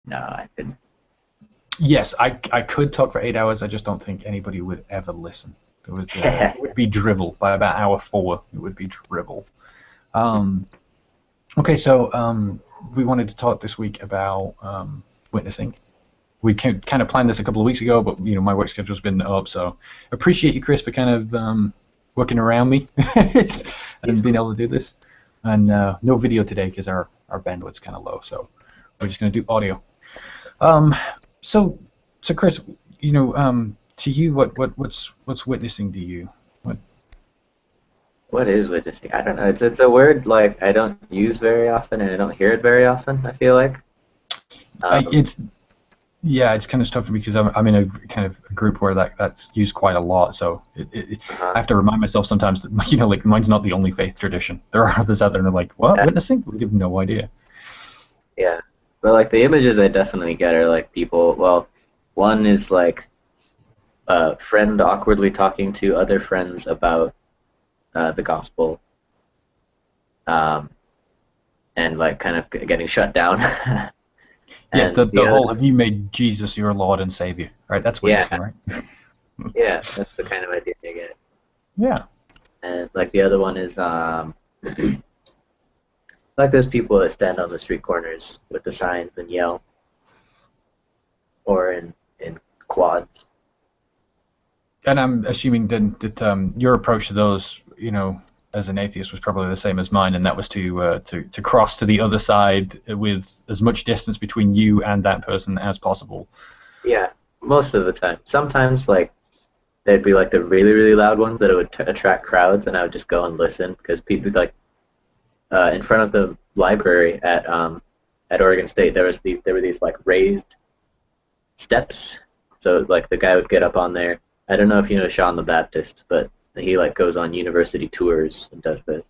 No, I couldn't. Yes, I could talk for 8 hours. I just don't think anybody would ever listen. It would be drivel by about hour four. It would be drivel. Um, okay, so we wanted to talk this week about witnessing. We kind of planned this a couple of weeks ago, but my work schedule's been up, so appreciate you, Chris, for kind of working around me and being able to do this. And no video today because our bandwidth's kind of low, so we're just going to do audio. Um, so so Chris, to you, what's witnessing to you? What, What is witnessing? I don't know. It's a word like I don't use very often, and I don't hear it very often. I feel like. Um, it's Yeah, it's kind of tough because I'm in a kind of a group where that's used quite a lot. So I uh have to remind myself sometimes that like mine's not the only faith tradition. There are others out there, and they're like, "What, witnessing? We have no idea." yeah, but like the images I definitely get are like people. Well, one is like a friend awkwardly talking to other friends about the gospel, um, and like kind of getting shut down. Yes, And the the other, whole "Have you made Jesus your Lord and Savior?" Right? That's witnessing, yeah, right? yeah, that's the kind of idea I get. Yeah. And like the other one is like those people that stand on the street corners with the signs and yell, or in quads. And I'm assuming then that your approach to those, as an atheist, was probably the same as mine, and that was to cross to the other side with as much distance between you and that person as possible. Yeah, most of the time. Sometimes like they'd be like the really really loud ones that would attract crowds, and I would just go and listen because people like in front of the library at Oregon State there were these like raised steps. So like the guy would get up on there. I don't know if you know Sean the Baptist, but he like goes on university tours and does this.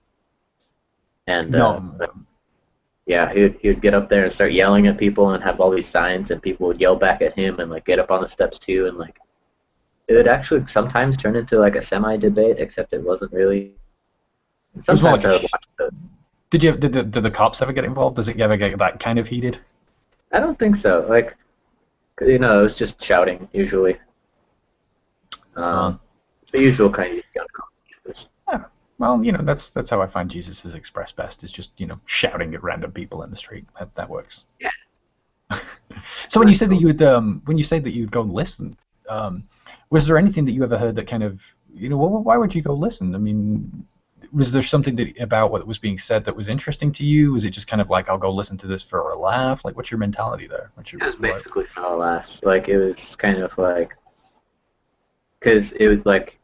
And No, yeah, he would get up there and start yelling at people and have all these signs, and people would yell back at him and like get up on the steps too, and like it would actually sometimes turn into like a semi-debate, except it wasn't really. And it was more like sometimes I would watch those. did the cops ever get involved? Does it ever get that kind of heated? I don't think so. Like, it was just shouting usually. Uh, The usual kind of young cops. yeah. Well, that's how I find Jesus is expressed best. Is just shouting at random people in the street. That works. Yeah, So nice little. when you say that you'd go listen, um, was there anything that you ever heard that kind of why would you go listen? I mean, was there something about what was being said that was interesting to you? Was it just kind of like I'll go listen to this for a laugh? Like, what's your mentality there? What's your It was what? basically for the last. Like it was kind of like because it was like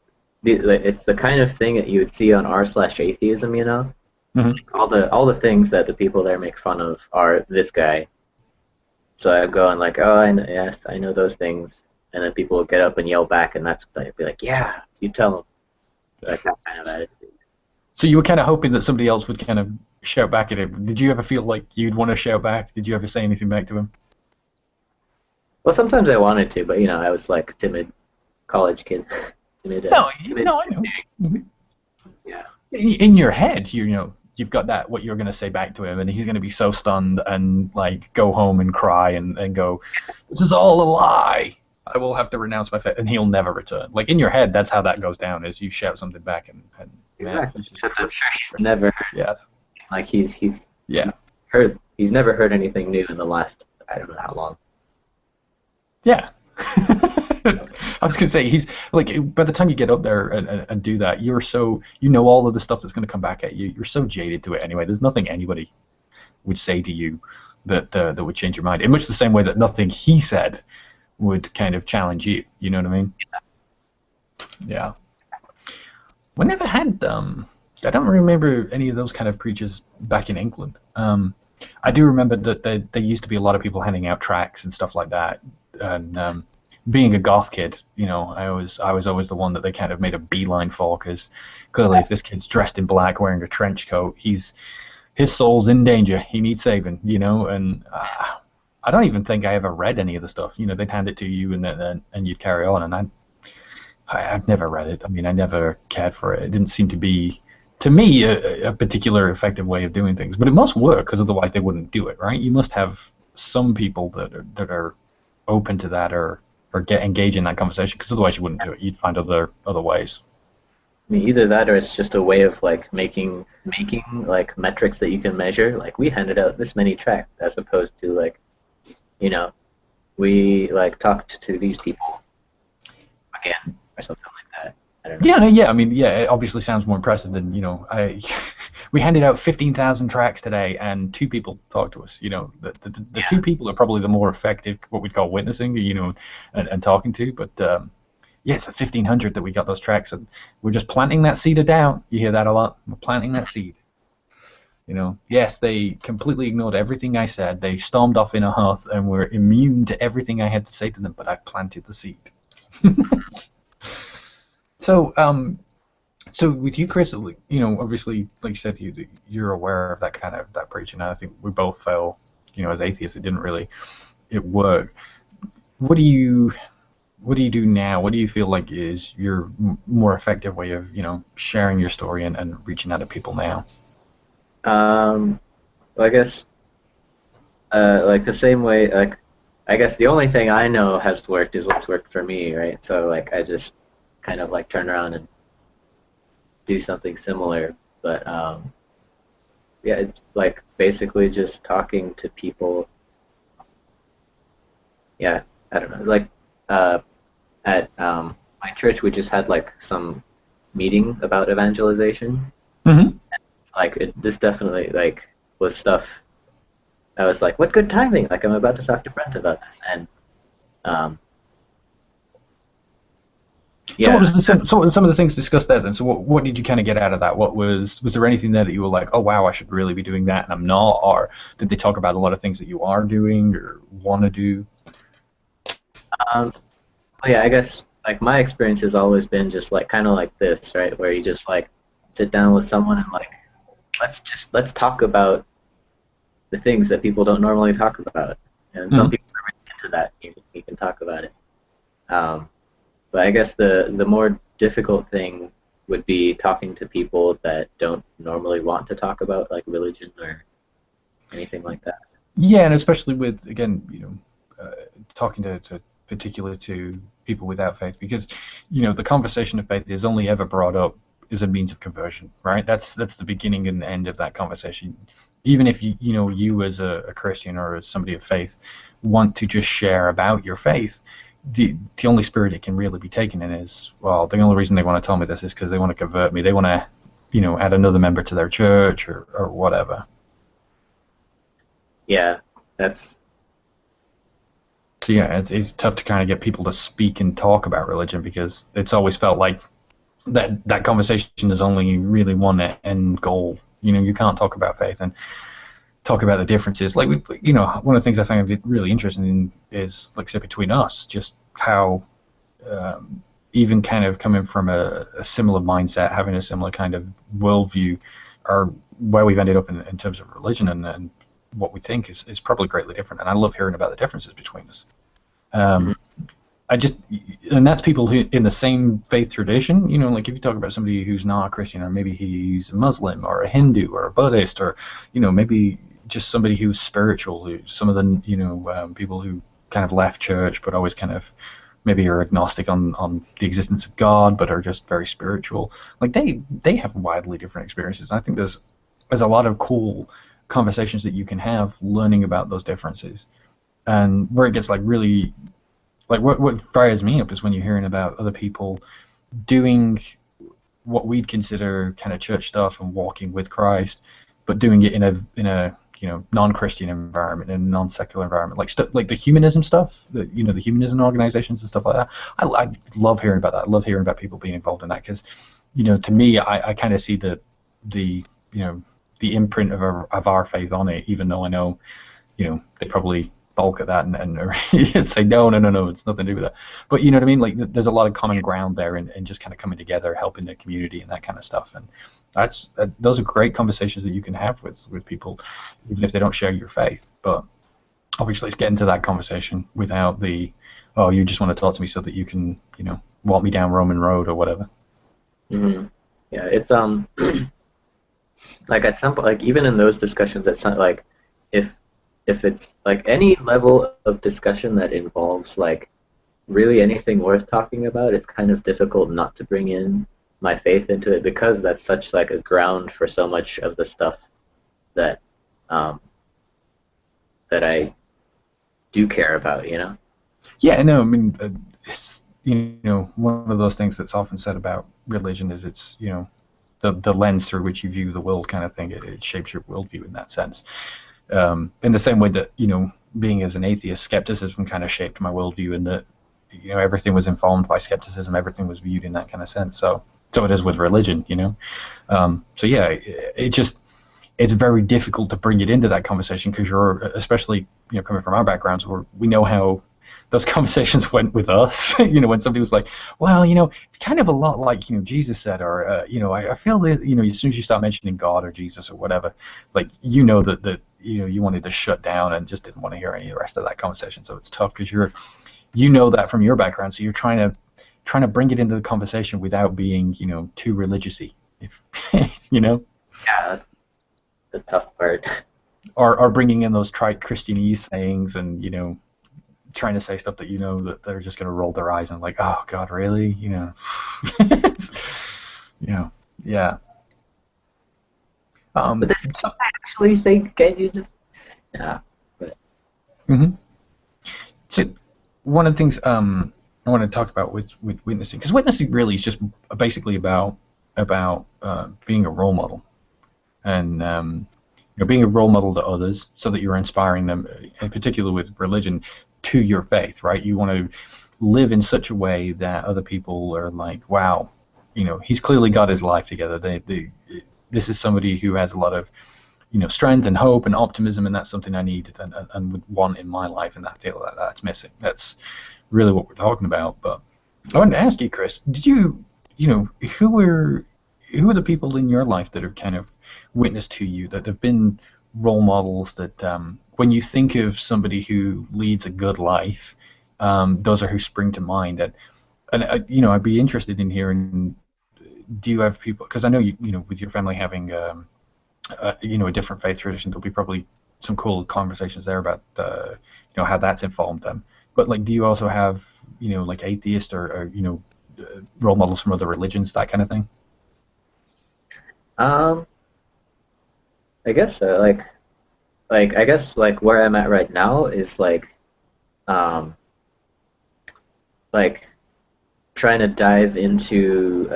it's the kind of thing that you would see on r/atheism. Mm-hmm. All the things that the people there make fun of are this guy. So I go and like, oh, yes, I know those things, and then people would get up and yell back, and that's I'd be like, yeah, you tell them, like that kind of attitude. So you were kind of hoping that somebody else would kind of shout back at him. Did you ever feel like you'd want to shout back? Did you ever say anything back to him? Well, sometimes I wanted to, but I was like a timid college kid, No, timid. I know. Yeah, In your head, you've got that what you're going to say back to him, and he's going to be so stunned and like go home and cry and go, "This is all a lie. I will have to renounce my faith," and he'll never return. Like in your head, that's how that goes down. Is you shout something back, and man, exactly. Except I'm sure he's never yeah, like he's yeah, he's never heard anything new in the last I don't know how long. yeah. I was gonna say he's like by the time you get up there and do that, you're so all of the stuff that's gonna come back at you. You're so jaded to it anyway. There's nothing anybody would say to you that would change your mind. In much the same way that nothing he said would kind of challenge you. You know what I mean? Yeah. We never had I don't remember any of those kind of preachers back in England. I do remember that there used to be a lot of people handing out tracts and stuff like that. And being a goth kid, I was always the one that they kind of made a beeline for because clearly if this kid's dressed in black wearing a trench coat, his soul's in danger. He needs saving, and I don't even think I ever read any of the stuff. They'd hand it to you and you'd carry on. And I've never read it. I mean, I never cared for it. It didn't seem to be, to me, a particular effective way of doing things. But it must work because otherwise they wouldn't do it, right? You must have some people that are open to that or get engage in that conversation, because otherwise you wouldn't do it. You'd find other ways. I mean, either that or it's just a way of like making like metrics that you can measure. Like we handed out this many tracts as opposed to like, you know, we like talked to these people again or something like that. I don't know. Yeah, no, yeah. I mean, yeah. It obviously sounds more impressive than we handed out 15,000 tracts today, and 2 people talked to us. The Yeah. 2 people are probably the more effective, what we'd call witnessing. And talking to. But yeah, it's the 1,500 that we got those tracts, and we're just planting that seed of doubt. You hear that a lot. We're planting that seed. Yes, they completely ignored everything I said. They stormed off in a huff and were immune to everything I had to say to them. But I've planted the seed. So, so with you, Chris, obviously, like you said, you're aware of that preaching, and I think we both felt, as atheists, it worked. What do you do now? What do you feel like is your more effective way of, sharing your story and reaching out to people now? Well, I guess like the same way, like I guess the only thing I know has worked is what's worked for me, right? So like I just kind of like turn around and do something similar. But yeah, it's like basically just talking to people. Yeah, I don't know. Like at my church, we just had like some meeting about evangelization. Mm-hmm. Like this definitely like was stuff. I was like, what good timing! Like I'm about to talk to Brent about this, and um, So what yeah. so what were some of the things discussed there then? So what did you kind of get out of that? Was there anything there that you were like, oh wow, I should really be doing that and I'm not? Or did they talk about a lot of things that you are doing or want to do? Um, yeah, I guess like my experience has always been just like kind of like this, right? Where you just like sit down with someone and like let's talk about the things that people don't normally talk about, and some Mm-hmm. people are really into that. You can talk about it. Um, but I guess the more difficult thing would be talking to people that don't normally want to talk about like religion or anything like that. Yeah, and especially with, again, talking to particularly to people without faith, because the conversation of faith is only ever brought up as a means of conversion, right? That's the beginning and the end of that conversation. Even if you as a Christian or as somebody of faith want to just share about your faith, the only spirit it can really be taken in is, well, the only reason they want to tell me this is because they want to convert me. They want to add another member to their church or whatever. Yeah, that's So yeah, it's tough to kind of get people to speak and talk about religion, because it's always felt like that conversation is only really one end goal. You can't talk about faith and talk about the differences. Like one of the things I find really interesting is, like, say, between us, just how even kind of coming from a similar mindset, having a similar kind of worldview, or where we've ended up in terms of religion and what we think is probably greatly different. And I love hearing about the differences between us. mhm. I just, and that's people who in the same faith tradition, like if you talk about somebody who's not a Christian, or maybe he's a Muslim or a Hindu or a Buddhist, or, maybe just somebody who's spiritual, who some of the, people who kind of left church but always kind of maybe are agnostic on the existence of God, but are just very spiritual. Like they have widely different experiences. And I think there's a lot of cool conversations that you can have learning about those differences. And where it gets like really, like what fires me up is when you're hearing about other people doing what we'd consider kind of church stuff and walking with Christ, but doing it in a non-Christian environment, in a non-secular environment, like the humanism stuff, the humanism organizations and stuff like that. I love hearing about that. I love hearing about people being involved in that, because to me, I kind of see the the imprint of our faith on it, even though I know they probably balk at that and say no, it's nothing to do with that. But you know what I mean? Like there's a lot of common ground there, and just kind of coming together, helping the community and that kind of stuff. And those are great conversations that you can have with people, even if they don't share your faith. But obviously, it's getting to that conversation without the, oh, you just want to talk to me so that you can walk me down Roman Road or whatever. Mm-hmm. Yeah, it's like at some point, like even in those discussions, it's not like if if it's like any level of discussion that involves like really anything worth talking about, it's kind of difficult not to bring in my faith into it because that's such like a ground for so much of the stuff that um, that I do care about, you know? Yeah, no, I mean, it's, one of those things that's often said about religion is it's, the lens through which you view the world kind of thing. It shapes your worldview in that sense. In the same way that, being as an atheist, skepticism kind of shaped my worldview in that, everything was informed by skepticism, everything was viewed in that kind of sense. So it is with religion. So yeah, it's very difficult to bring it into that conversation because you're, especially, coming from our backgrounds, where we know how those conversations went with us. When somebody was like, well, it's kind of a lot like, Jesus said, or, I feel that, as soon as you start mentioning God or Jesus or whatever, like, that you wanted to shut down and just didn't want to hear any of the rest of that conversation. So it's tough because that from your background. So you're trying to bring it into the conversation without being, too religious-y, if, Yeah, that's the tough part. or bringing in those trite Christianese sayings and, trying to say stuff that that they're just going to roll their eyes and like, oh God, really? Yeah. But then So, I actually think, can you just, yeah, but hmm so one of the things I want to talk about with witnessing, because witnessing really is just basically about being a role model and being a role model to others so that you're inspiring them, in particular with religion, to your faith, right? You want to live in such a way that other people are like, wow, he's clearly got his life together. This is somebody who has a lot of, strength and hope and optimism, and that's something I need and would want in my life, and I feel that that's missing. That's really what we're talking about. But I wanted to ask you, Chris, did who are the people in your life that have kind of witnessed to you, that have been role models that when you think of somebody who leads a good life, those are who spring to mind. And I'd be interested in hearing, do you have people, because I know with your family having a different faith tradition, there'll be probably some cool conversations there about how that's informed them. But like, do you also have like atheist or role models from other religions, that kind of thing? um, I guess I guess like where I'm at right now is um, like trying to dive into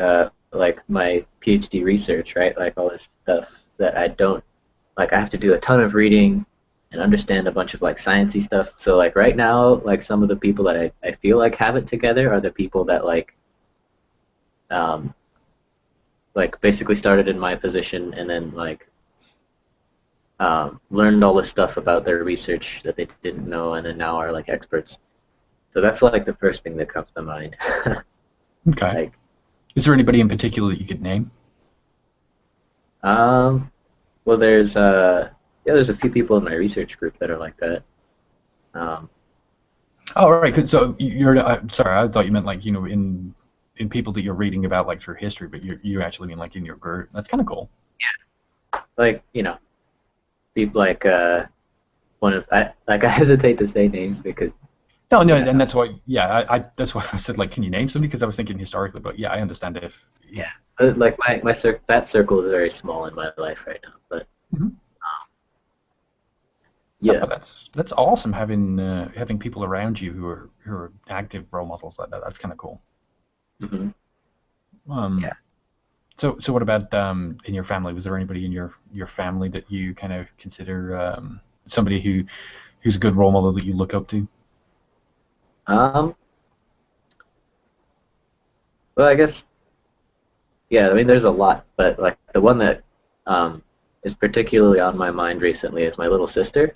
like my PhD research, right? Like all this stuff that I don't like. I have to do a ton of reading and understand a bunch of like sciencey stuff. So like right now, like some of the people that I feel like have it together are the people that um, like basically started in my position and then learned all this stuff about their research that they didn't know and then now are like experts. So that's like the first thing that comes to mind. Okay. like Is there anybody in particular that you could name? um, well, there's a few people in my research group that are like that. Um, Oh, right. So you're sorry, I thought you meant like in people that you're reading about like through history, but you actually mean like in your group. That's kind of cool. like people like one of I like I hesitate to say names because No, no, you know and that's why. Yeah, I that's why I said like, can you name somebody? Because I was thinking historically, but yeah, I understand if yeah. yeah like that circle is very small in my life right now, but Mhm. No, yeah. that's awesome having people around you who are active role models like that. That's kind of cool. hmm Um, yeah. so what about in your family? Was there anybody in your family that you kind of consider somebody who's a good role model that you look up to? um well, I guess yeah, I mean there's a lot, but like the one that um is particularly on my mind recently is my little sister.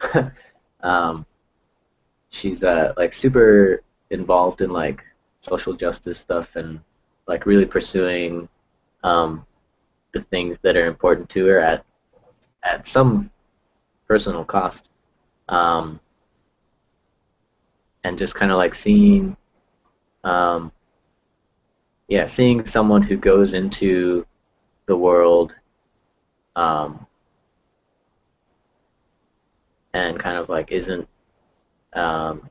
um she's like super involved in like social justice stuff and like really pursuing um the things that are important to her at some personal cost. Um, and just kind of like um, seeing someone who goes into the world um, and kind of like um,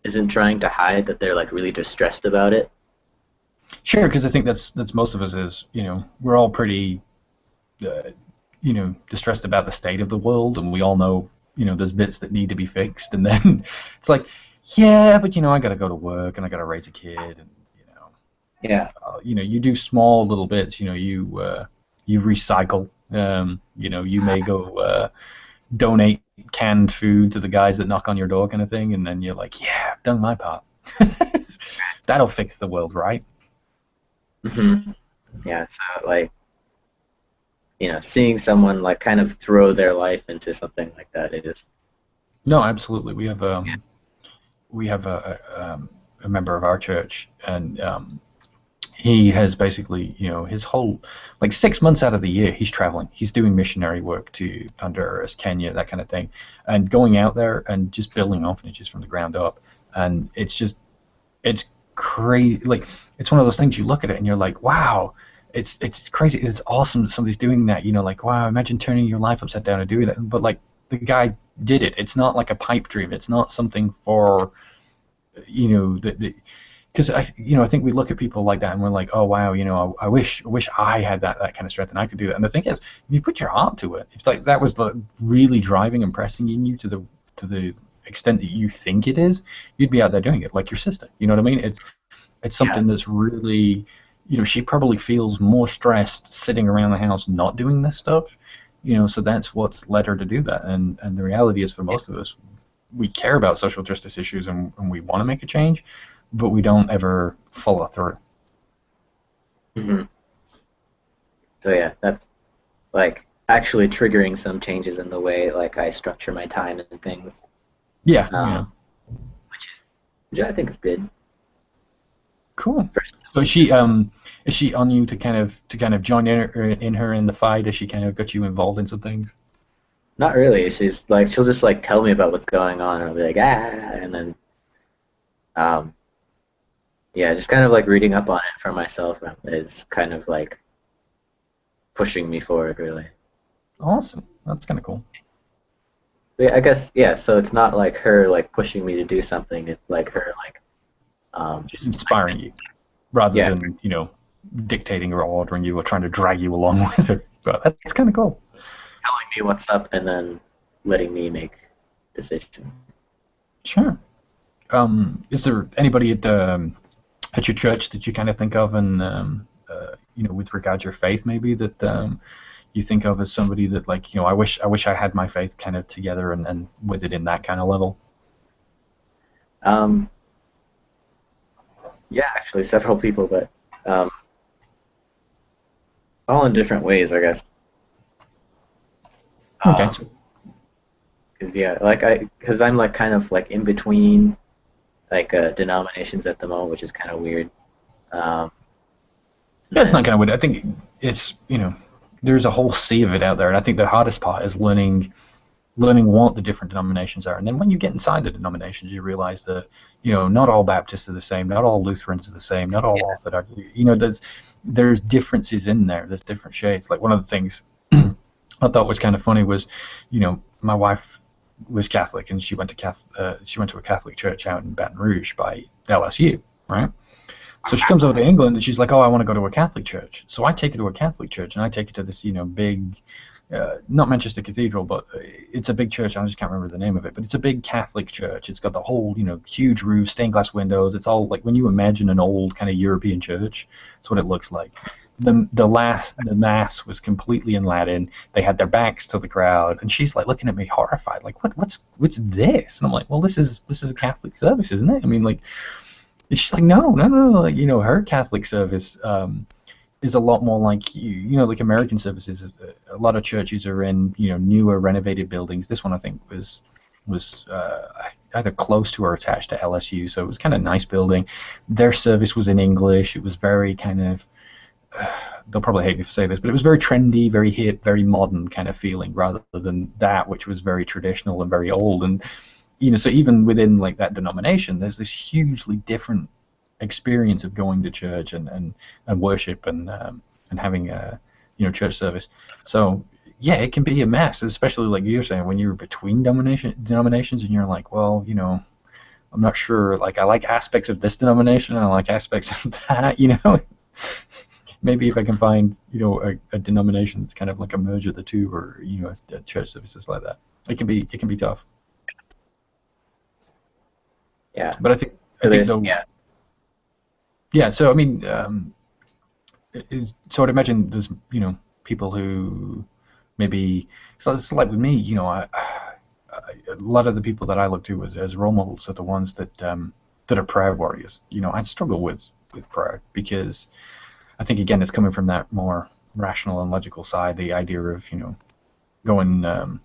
isn't trying to hide that they're like really distressed about it. Sure, because I think that's most of us is, we're all pretty, uh, distressed about the state of the world, and we all know, there's bits that need to be fixed, and then it's like, yeah, but I got to go to work and I got to raise a kid, and Yeah, you do small little bits, you recycle, you may go donate canned food to the guys that knock on your door, kind of thing, and then you're like, yeah, I've done my part. That'll fix the world, right? hmm yeah. So like seeing someone like kind of throw their life into something like that, it is. No, absolutely. We have a member of our church, and he has basically, his whole, like 6 months out of the year, he's traveling. He's doing missionary work to Honduras, Kenya, that kind of thing, and going out there and just building orphanages from the ground up. And it's crazy. Like, it's one of those things you look at it and you're like, wow, it's crazy. It's awesome that somebody's doing that. Like, wow, imagine turning your life upside down and doing that. But like, the guy did it. It's not like a pipe dream. It's not something for, that because I think we look at people like that and we're like, oh wow, I wish I had that kind of strength and I could do that. And the thing is, if you put your heart to it, if like that was the really driving and pressing in you to the extent that you think it is, you'd be out there doing it, like your sister. You know what I mean? It's Yeah. something that's really, she probably feels more stressed sitting around the house not doing this stuff. So that's what's led her to do that. And the reality is, for most of us, we care about social justice issues and we want to make a change, but we don't ever follow through. hmm So yeah, that's like actually triggering some changes in the way like I structure my time and things. Yeah, Um, which I think is good. cool. So is she on you to kind of join in her in the fight? Has she kind of got you involved in some things? Not really. She's like she'll just like tell me about what's going on, and I'll be like and then um, yeah, just kind of like reading up on it for myself is kind of like pushing me forward, really. Awesome. That's kind of cool. Yeah, I guess yeah. So it's not like her like pushing me to do something. It's like her like She's inspiring you rather yeah, than dictating or ordering you or trying to drag you along with her. But that's kind of cool. telling me what's up and then letting me make decisions. Sure. Is there anybody at your church that you kind of think of, and with regard to your faith, maybe that you think of as somebody that, like, I wish I had my faith kind of together and with it in that kind of level. Um, yeah, actually, several people, but um, all in different ways, I guess. Okay. Um, cause yeah, cause I'm like kind of like in between like denominations at the moment, which is kind of weird. Um, Yeah, it's not and kind of weird. I think it's there's a whole sea of it out there, and I think the hardest part is learning what the different denominations are. And then when you get inside the denominations, you realize that, not all Baptists are the same, not all Lutherans are the same, not all Orthodox. There's differences in there. There's different shades. Like, one of the things I thought was kind of funny was, my wife was Catholic, and she went to a Catholic church out in Baton Rouge by LSU, right? So she comes over to England and she's like, "Oh, I want to go to a Catholic church." So I take her to a Catholic church, and I take her to this, big, not Manchester Cathedral, but it's a big church. I just can't remember the name of it, but it's a big Catholic church. It's got the whole, huge roof, stained glass windows. It's all like when you imagine an old kind of European church. That's what it looks like. The mass was completely in Latin. They had their backs to the crowd, and she's like looking at me horrified, like, what's this? And I'm like, well, this is a Catholic service, isn't it? I mean, like, and she's like, no, no, no, no. Like, her Catholic service is a lot more like like American services. A lot of churches are in newer renovated buildings. This one, I think, was either close to or attached to LSU, so it was kind of a nice building. Their service was in English. It was very kind of they'll probably hate me for saying this, but it was very trendy, very hip, very modern kind of feeling, rather than that, which was very traditional and very old. And so even within like that denomination, there's this hugely different experience of going to church and worship and having a church service. So yeah, it can be a mess, especially like you're saying when you're between denominations and you're like, well, I'm not sure. Like, I like aspects of this denomination and I like aspects of that. Maybe if I can find, a denomination that's kind of like a merge of the two, or a church services like that, it can be tough. Yeah. But I So think there's though, yeah. yeah. So I mean, so I'd imagine there's people who maybe so it's like with me, a lot of the people that I look to as role models are the ones that are prayer warriors. I struggle with prayer because I think again it's coming from that more rational and logical side. The idea of going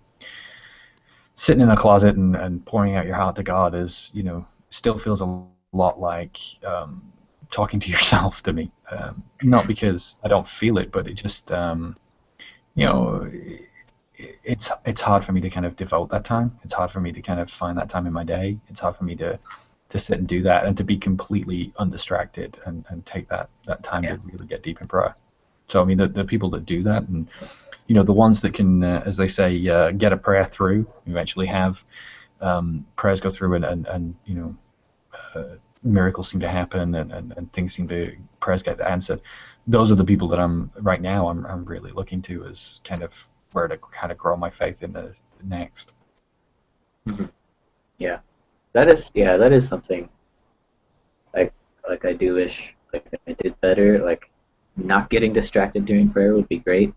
sitting in a closet and pouring out your heart to God is still feels a lot like talking to yourself to me. Not because I don't feel it, but it just you know it's hard for me to kind of devote that time. It's hard for me to kind of find that time in my day. It's hard for me to sit and do that and to be completely undistracted and take that time Yeah. to really get deep in prayer. So I mean, the people that do that, and the ones that can, as they say, get a prayer through, eventually have prayers go through, and miracles seem to happen, and things prayers get answered. Those are the people that I'm really looking to as kind of where to kind of grow my faith in the next. Hmm. Yeah. That is something like I do wish like I did better. Like not getting distracted during prayer would be great.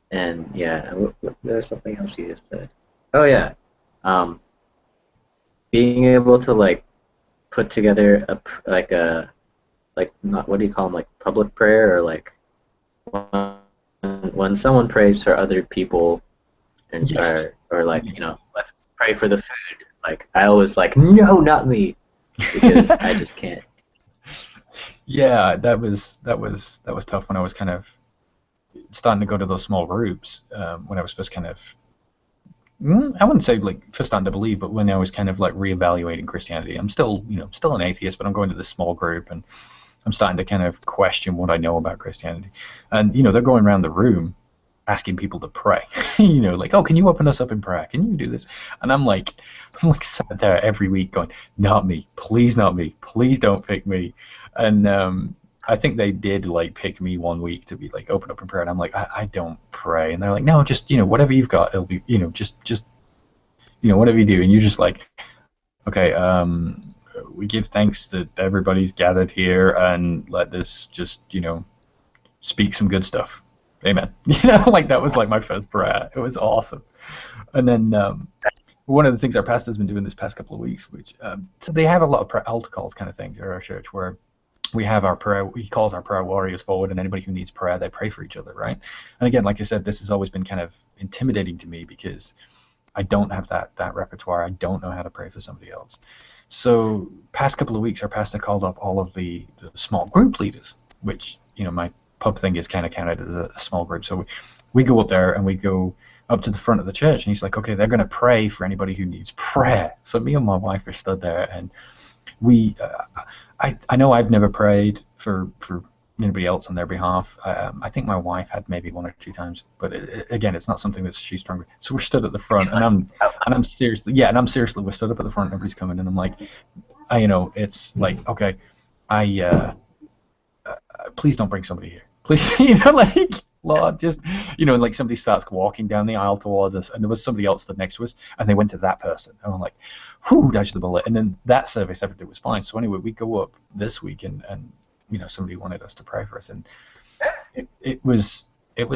And yeah, there's something else you just said. Oh yeah, um, being able to like put together like not what do you call them, like public prayer, or like when someone prays for other people, and Yes. or like let's pray for the food. Like I always like, no, not me, because I just can't. Yeah, that was tough when I was kind of starting to go to those small groups, when I was first kind of I wouldn't say like first starting to believe, but when I was kind of like reevaluating Christianity. I'm still still an atheist, but I'm going to this small group and I'm starting to kind of question what I know about Christianity. And they're going around the room asking people to pray. Like, oh, can you open us up in prayer? Can you do this? And I'm like sat there every week going, not me, please, not me, please don't pick me. And I think they did like pick me one week to be like open up in prayer, and I'm like, I don't pray. And they're like, no, just whatever you've got, it'll be just whatever you do. And you're just like, okay, we give thanks that everybody's gathered here, and let this just speak some good stuff. Amen. Like that was like my first prayer. It was awesome. And then one of the things our pastor's been doing this past couple of weeks, which so they have a lot of altar calls kind of thing at our church, where we have our prayer. He calls our prayer warriors forward, and anybody who needs prayer, they pray for each other, right? And again, like I said, this has always been kind of intimidating to me because I don't have that repertoire. I don't know how to pray for somebody else. So past couple of weeks, our pastor called up all of the small group leaders, which my pub thing is kind of counted as a small group. So we go up there and we go up to the front of the church, and he's like, okay, they're going to pray for anybody who needs prayer. So me and my wife are stood there, and we, I know I've never prayed for anybody else on their behalf. I think my wife had maybe one or two times, but again, it's not something that she's strong with. So we're stood at the front, and I'm seriously, yeah, and I'm seriously, we're stood up at the front, and everybody's coming, and I'm like, it's like, okay, I please don't bring somebody here, please, like, Lord, just, like somebody starts walking down the aisle towards us, and there was somebody else stood next to us, and they went to that person, and I'm like, whew, dodged the bullet. And then that service, everything was fine. So anyway, we go up this week, and somebody wanted us to pray for us, and it was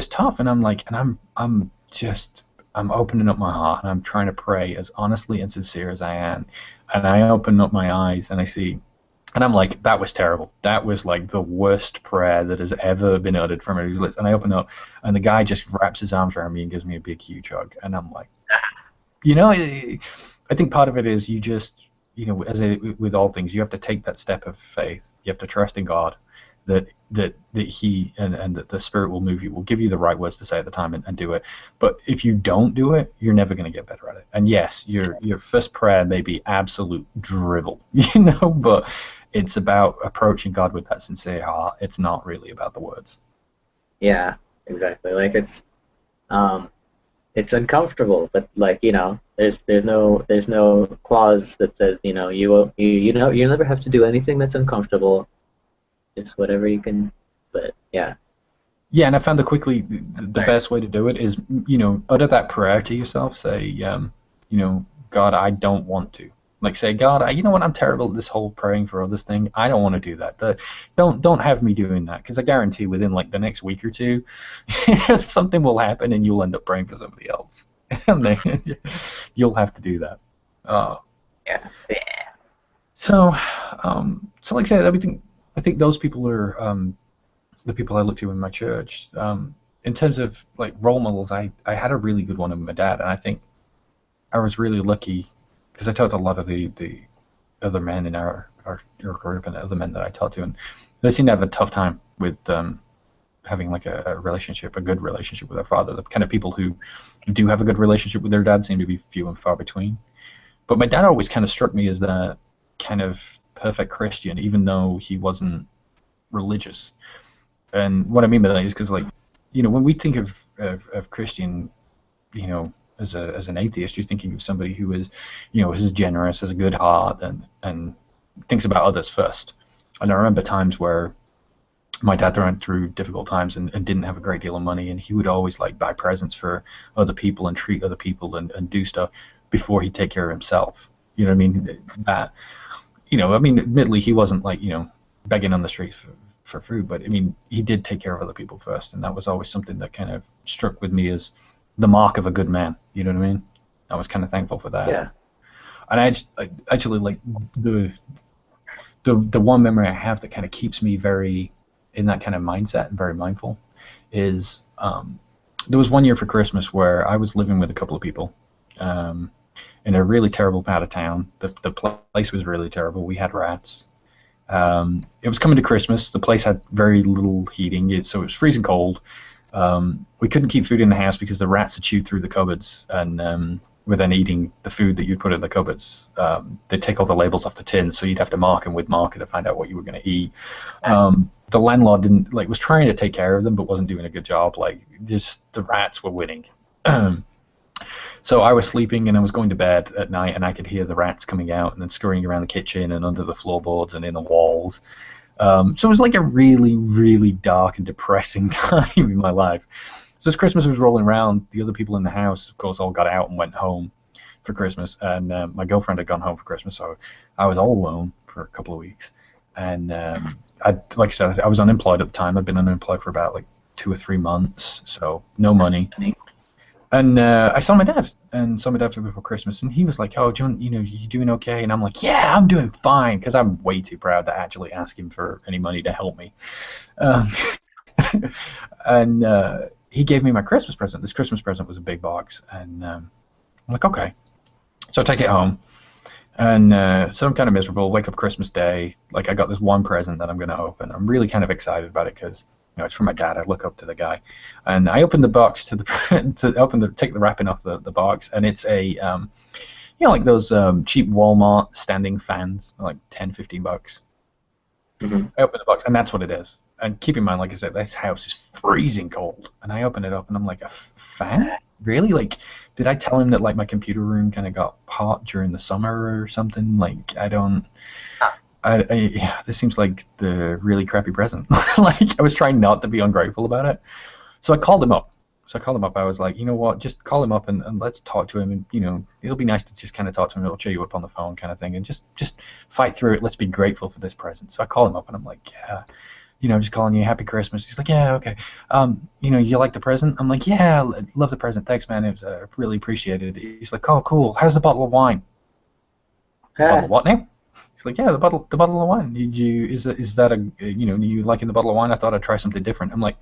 tough, and I'm like, and I'm opening up my heart, and I'm trying to pray as honestly and sincere as I am, and I open up my eyes, and I see. And I'm like, that was terrible. That was like the worst prayer that has ever been uttered from anybody's lips. And I open up, and the guy just wraps his arms around me and gives me a big, huge hug. And I'm like, I think part of it is you just, with all things, you have to take that step of faith. You have to trust in God that He and that the Spirit will move you, will give you the right words to say at the time, and do it. But if you don't do it, you're never going to get better at it. And yes, your first prayer may be absolute drivel, but it's about approaching God with that sincere heart. It's not really about the words. Yeah, exactly. Like um it's uncomfortable, but like, there's no clause that says, you never have to do anything that's uncomfortable. Just whatever you can. But yeah. Yeah, and I found that quickly the Right. best way to do it is, utter that prayer to yourself. Say, God, I don't want to. Like, say, God, you know what? I'm terrible at this whole praying for others thing. I don't want to do that. Don't have me doing that, because I guarantee within like the next week or two, something will happen and you'll end up praying for somebody else, and then you'll have to do that. Uh, Yeah. Yeah. so, so like I said, I think those people are the people I look to in my church. In terms of like role models, I had a really good one in my dad, and I think I was really lucky because I talked to a lot of the other men in our group and other men that I talked to, and they seem to have a tough time with having like a relationship, a good relationship with their father. The kind of people who do have a good relationship with their dad seem to be few and far between. But my dad always kind of struck me as that kind of perfect Christian, even though he wasn't religious. And what I mean by that is because, like, when we think of Christian, as an atheist, you're thinking of somebody who is, is generous, has a good heart, and thinks about others first. And I remember times where my dad went through difficult times and didn't have a great deal of money, and he would always like buy presents for other people and treat other people and do stuff before he'd take care of himself. You know what I mean? That, admittedly, he wasn't like, begging on the street for food, but I mean, he did take care of other people first, and that was always something that kind of struck with me as the mark of a good man. You know what I mean? I was kind of thankful for that. Yeah. And I actually like the one memory I have that kind of keeps me very in that kind of mindset and very mindful is there was one year for Christmas where I was living with a couple of people in a really terrible part of town. The place was really terrible. We had rats. It was coming to Christmas. The place had very little heating, so it was freezing cold. We couldn't keep food in the house because the rats had chewed through the cupboards and were then eating the food that you'd put in the cupboards. They'd take all the labels off the tins, so you'd have to mark them with marker to find out what you were going to eat. The landlord didn't was trying to take care of them, but wasn't doing a good job. Like, just the rats were winning. So I was sleeping and I was going to bed at night, and I could hear the rats coming out and then scurrying around the kitchen and under the floorboards and in the walls. So it was like a really, really dark and depressing time in my life. So as Christmas was rolling around, the other people in the house, of course, all got out and went home for Christmas, and my girlfriend had gone home for Christmas, so I was all alone for a couple of weeks. And like I said, I was unemployed at the time. I'd been unemployed for about like 2 or 3 months, so no money. And I saw my dad before Christmas, and he was like, "Oh, John, you doing okay?" And I'm like, "Yeah, I'm doing fine," because I'm way too proud to actually ask him for any money to help me. Um, and he gave me my Christmas present. This Christmas present was a big box, and I'm like, "Okay." So I take it home, and so I'm kind of miserable. Wake up Christmas Day, like I got this one present that I'm going to open. I'm really kind of excited about it because it's from my dad. I look up to the guy, and I open the box to take the wrapping off the box, and it's a like those cheap Walmart standing fans, like 10, 15 bucks. Mm-hmm. I open the box, and that's what it is. And keep in mind, like I said, this house is freezing cold, and I open it up, and I'm like, a fan? Really? Like, did I tell him that like my computer room kind of got hot during the summer or something? Like, I don't. Yeah, this seems like the really crappy present. Like, I was trying not to be ungrateful about it. So I called him up. I was like, you know what, just call him up and let's talk to him. And, it'll be nice to just kind of talk to him. It'll cheer you up on the phone kind of thing. And just fight through it. Let's be grateful for this present. So I call him up and I'm like, yeah, just calling you Happy Christmas. He's like, yeah, okay. You like the present? I'm like, yeah, love the present. Thanks, man. It was really appreciated. He's like, oh, cool. How's the bottle of wine? Bottle of what now? He's like, yeah, the bottle of wine. Is that you liking the bottle of wine? I thought I'd try something different. I'm like,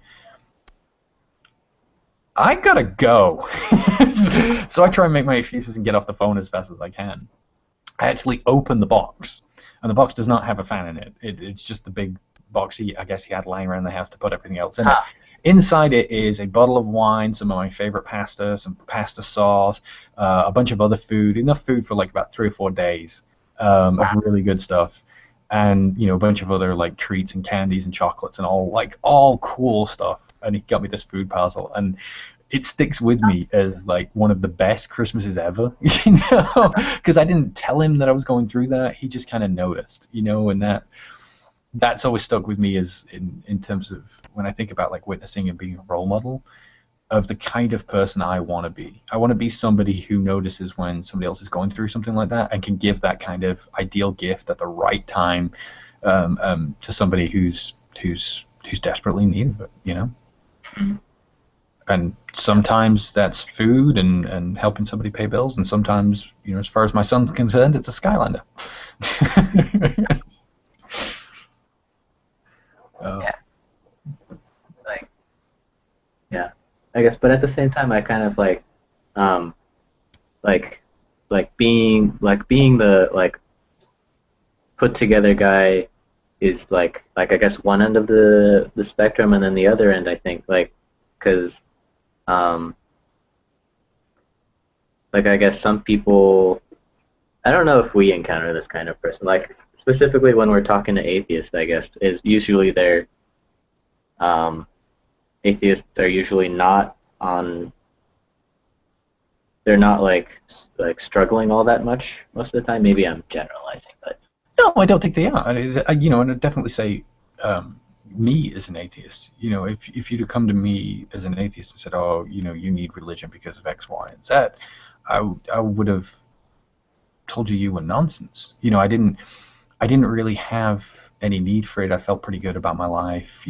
I gotta go. So I try and make my excuses and get off the phone as fast as I can. I actually open the box, and the box does not have a fan in it. It's just the big box I guess he had lying around the house to put everything else in it. Inside it is a bottle of wine, some of my favorite pasta, some pasta sauce, a bunch of other food, enough food for like about 3 or 4 days of really good stuff. and a bunch of other like treats and candies and chocolates and all cool stuff. And he got me this food parcel, and it sticks with me as like one of the best Christmases ever, because I didn't tell him that I was going through that. He just kind of noticed, and that's always stuck with me as in terms of when I think about like witnessing and being a role model of the kind of person I want to be. I want to be somebody who notices when somebody else is going through something like that and can give that kind of ideal gift at the right time to somebody who's desperately in need of it. And sometimes that's food and helping somebody pay bills, and sometimes, as far as my son's concerned, it's a Skylander. Yeah. Yeah. I guess, but at the same time, I kind of um, like, being the put together guy is I guess one end of the spectrum, and then the other end, I think, because um, I guess some people, I don't know if we encounter this kind of person, specifically when we're talking to atheists, I guess, is usually atheists are usually not on, they're not struggling all that much most of the time. Maybe I'm generalizing, but No, I don't think they are. And I'd definitely say me as an atheist. If you'd have come to me as an atheist and said, "Oh, you need religion because of X, Y, and Z," I would have told you were nonsense. I didn't really have any need for it. I felt pretty good about my life.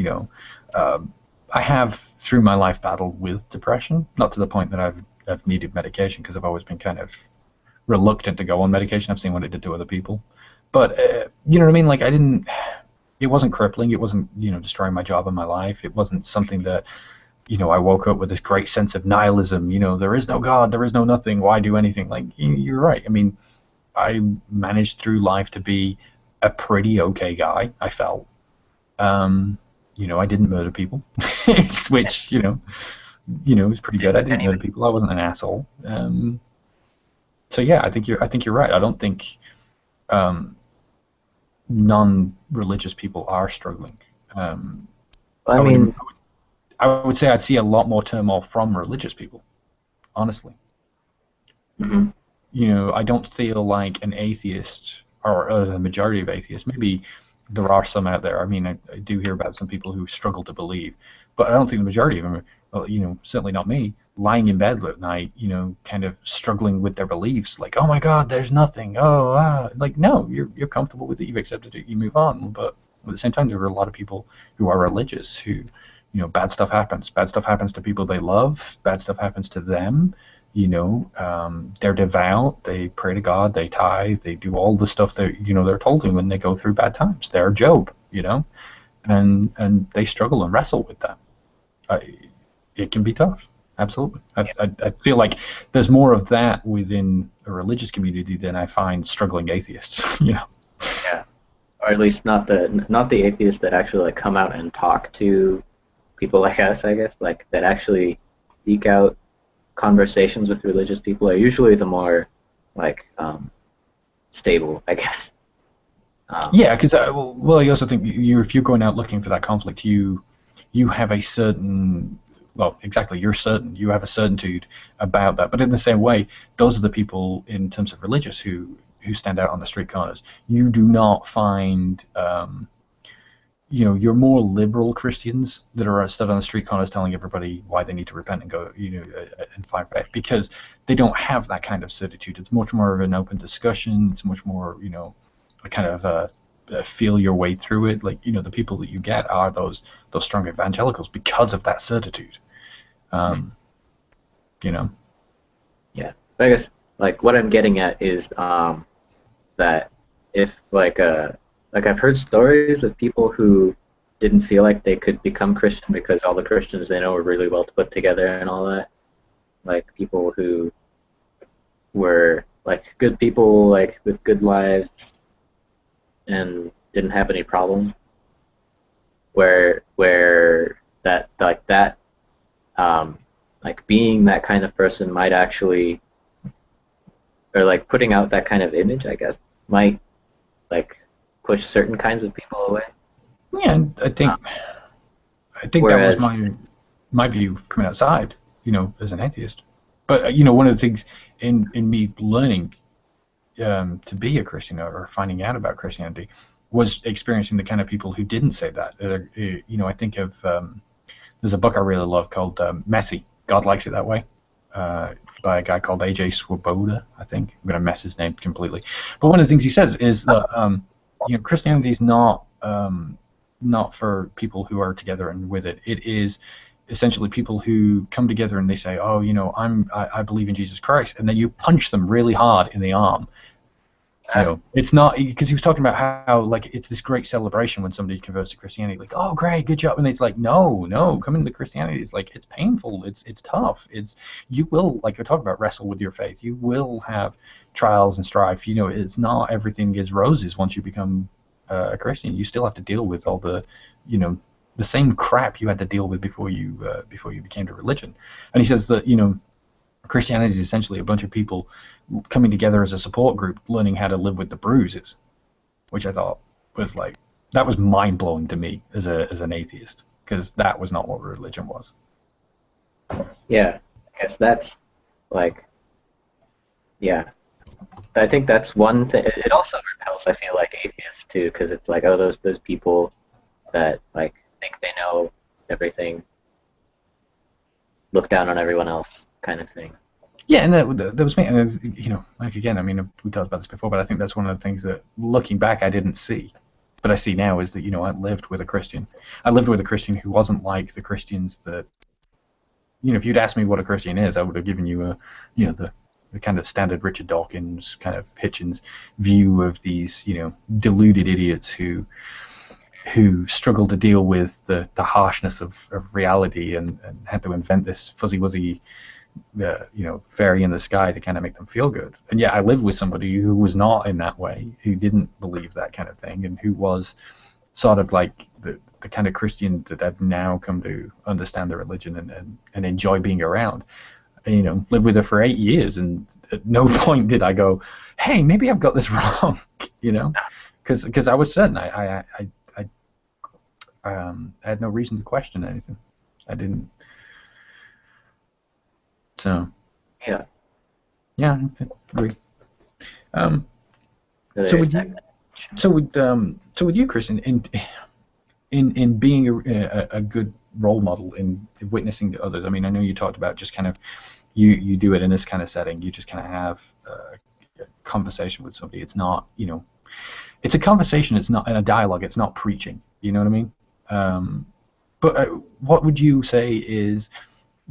I have through my life battled with depression, not to the point that I've needed medication, because I've always been kind of reluctant to go on medication. I've seen what it did to other people. But you know what I mean? I didn't. It wasn't crippling. It wasn't destroying my job and my life. It wasn't something that I woke up with this great sense of nihilism. There is no God. There is no nothing. Why do anything? You're right. I mean, I managed through life to be a pretty okay guy. I felt. I didn't murder people, which was pretty good. I didn't murder people. I wasn't an asshole. So yeah, I think you're right. I don't think non-religious people are struggling. I mean, I would say I'd see a lot more turmoil from religious people, honestly. mm-hmm. I don't feel like an atheist, or the majority of atheists, maybe there are some out there. I mean, I do hear about some people who struggle to believe, but I don't think the majority of them are, certainly not me, lying in bed at night, kind of struggling with their beliefs, like, oh my God, there's nothing. Oh, no, you're comfortable with it, you've accepted it, you move on. But at the same time, there are a lot of people who are religious who, bad stuff happens. Bad stuff happens to people they love. Bad stuff happens to them. They're devout, they pray to God, they tithe, they do all the stuff that they're told to when they go through bad times. They're Job, and they struggle and wrestle with that. It can be tough, absolutely. I feel like there's more of that within a religious community than I find struggling atheists. Yeah, or at least not the atheists that actually come out and talk to people like us, I guess, that actually seek out conversations with religious people are usually the more stable, I guess. Yeah, because I also think if you're going out looking for that conflict, you have a certain, well, exactly, you're certain, you have a certaintude about that. But in the same way, those are the people in terms of religious who stand out on the street corners. You do not find your more liberal Christians that are stood on the street corners telling everybody why they need to repent and go, and find faith, because they don't have that kind of certitude. It's much more of an open discussion. It's much more, a kind of feel your way through it. The people that you get are those strong evangelicals because of that certitude. Yeah, I guess what I'm getting at is that if I've heard stories of people who didn't feel like they could become Christian because all the Christians they know were really well put together and all that. People who were good people, with good lives and didn't have any problems. Where that being that kind of person might actually, or putting out that kind of image, I guess, might push certain kinds of people away. Yeah, and I think that was Whereas, my view coming outside, as an atheist. But one of the things in me learning to be a Christian or finding out about Christianity was experiencing the kind of people who didn't say that. I think of there's a book I really love called Messy. God Likes It That Way, by a guy called A.J. Swoboda, I think. I'm going to mess his name completely. But one of the things he says is that Christianity is not for people who are together and with it. It is essentially people who come together and they say, oh, I believe in Jesus Christ, and then you punch them really hard in the arm. It's not, because he was talking about how like it's this great celebration when somebody converts to Christianity, like, oh great, good job, and it's like, no, coming to Christianity is like, it's painful, it's tough, you will, like you're talking about, wrestle with your faith, you will have trials and strife, it's not everything is roses once you become a Christian. You still have to deal with all the the same crap you had to deal with before you became to religion. And he says that Christianity is essentially a bunch of people coming together as a support group, learning how to live with the bruises, which I thought was like, that was mind blowing to me as an atheist, because that was not what religion was. yeah, I guess that's like, yeah, I think that's one thing. It also repels, I feel like, atheists too, because it's like, oh, those people that like think they know everything, look down on everyone else, kind of thing. Yeah, and that was me. And like again, I mean, we talked about this before, but I think that's one of the things that, looking back, I didn't see, but I see now is that I lived with a Christian. I lived with a Christian who wasn't like the Christians that, if you'd asked me what a Christian is, I would have given you the kind of standard Richard Dawkins kind of Hitchens view of these deluded idiots who struggle to deal with the harshness of reality and had to invent this fuzzy wuzzy fairy in the sky to kind of make them feel good. And yet I lived with somebody who was not in that way, who didn't believe that kind of thing, and who was sort of like the kind of Christian that I've now come to understand the religion and enjoy being around. And, lived with her for 8 years, and at no point did I go, hey, maybe I've got this wrong, because I was certain I had no reason to question anything. I didn't. So. Yeah. Yeah, I agree. So with you, Chris, in being a good role model in witnessing to others. I mean, I know you talked about just kind of you do it in this kind of setting. You just kind of have a conversation with somebody. It's not, it's a conversation. It's not a dialogue. It's not preaching. You know what I mean? But what would you say is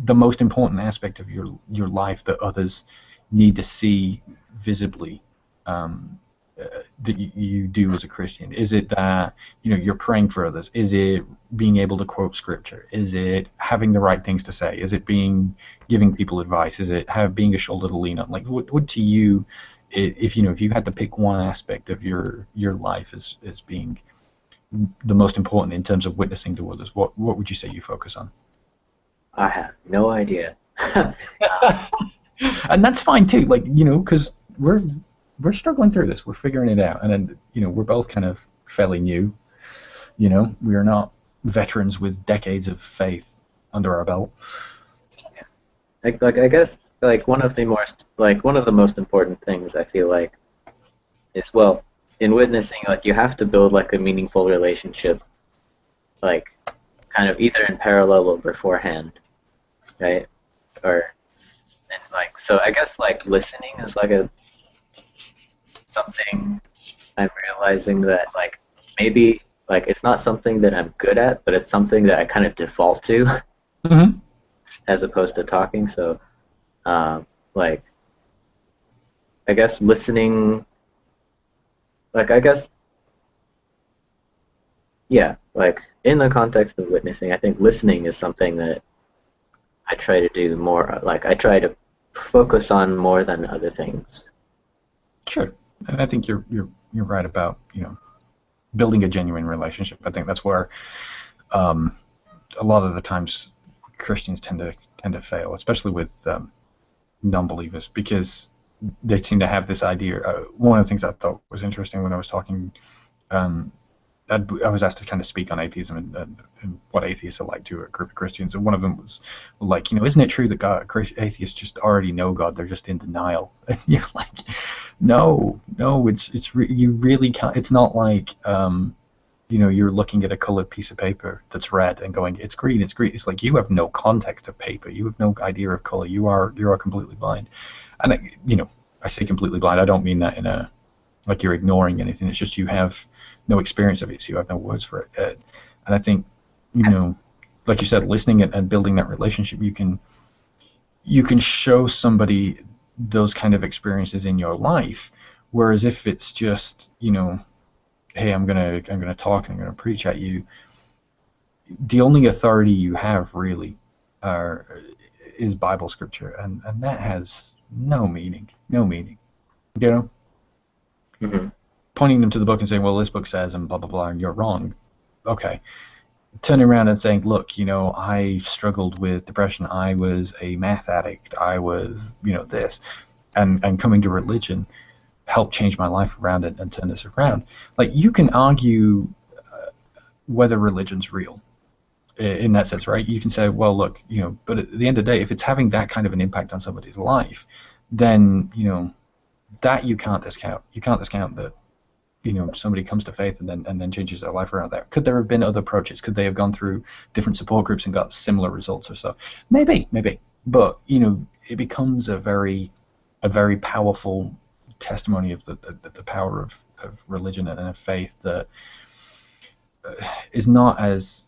the most important aspect of your life that others need to see visibly that you do as a Christian? Is it that you're praying for others? Is it being able to quote scripture? Is it having the right things to say? Is it giving people advice? Is it being a shoulder to lean on? Like, what to you, if you had to pick one aspect of your life as being the most important in terms of witnessing to others, what would you say you focus on? I have no idea. And that's fine too, like, because we're struggling through this. We're figuring it out, and then we're both kind of fairly new. We are not veterans with decades of faith under our belt. Like I guess like one of the most important things I feel like is, well, in witnessing, like, you have to build like a meaningful relationship, like kind of either in parallel or beforehand, right? So I guess like listening is like something I'm realizing that like maybe like it's not something that I'm good at, but it's something that I kind of default to, Mm-hmm. as opposed to talking. So like I guess listening, like I guess yeah, like in the context of witnessing, I think listening is something that I try to do more, like I try to focus on more than other things. Sure, and I think you're right about building a genuine relationship. I think that's where a lot of the times Christians tend to fail, especially with non-believers, because they seem to have this idea. One of the things I thought was interesting when I was talking I was asked to kind of speak on atheism and what atheists are like to a group of Christians, and one of them was like, isn't it true that atheists just already know God? They're just in denial. And you're like, no, you really can't. It's not like you're looking at a colored piece of paper that's red and going, it's green, it's green. It's like you have no context of paper. You have no idea of color. You are completely blind. And I say completely blind. I don't mean that in a like you're ignoring anything. It's just you have no experience of it, so you have no words for it. And I think, like you said, listening and building that relationship, you can show somebody those kind of experiences in your life. Whereas if it's just, hey, I'm gonna talk and I'm gonna preach at you, the only authority you have really is Bible scripture, and that has no meaning. Mm-hmm. Pointing them to the book and saying, well, this book says, and blah, blah, blah, and you're wrong. Okay. Turning around and saying, look, I struggled with depression. I was a meth addict. I was, this. And coming to religion helped change my life around and turn this around. Like, you can argue whether religion's real in that sense, right? You can say, well, look, but at the end of the day, if it's having that kind of an impact on somebody's life, then, that you can't discount. You can't discount that somebody comes to faith and then changes their life around that. Could there have been other approaches? Could they have gone through different support groups and got similar results or stuff? Maybe. But it becomes a very powerful testimony of the power of religion and of faith that is not as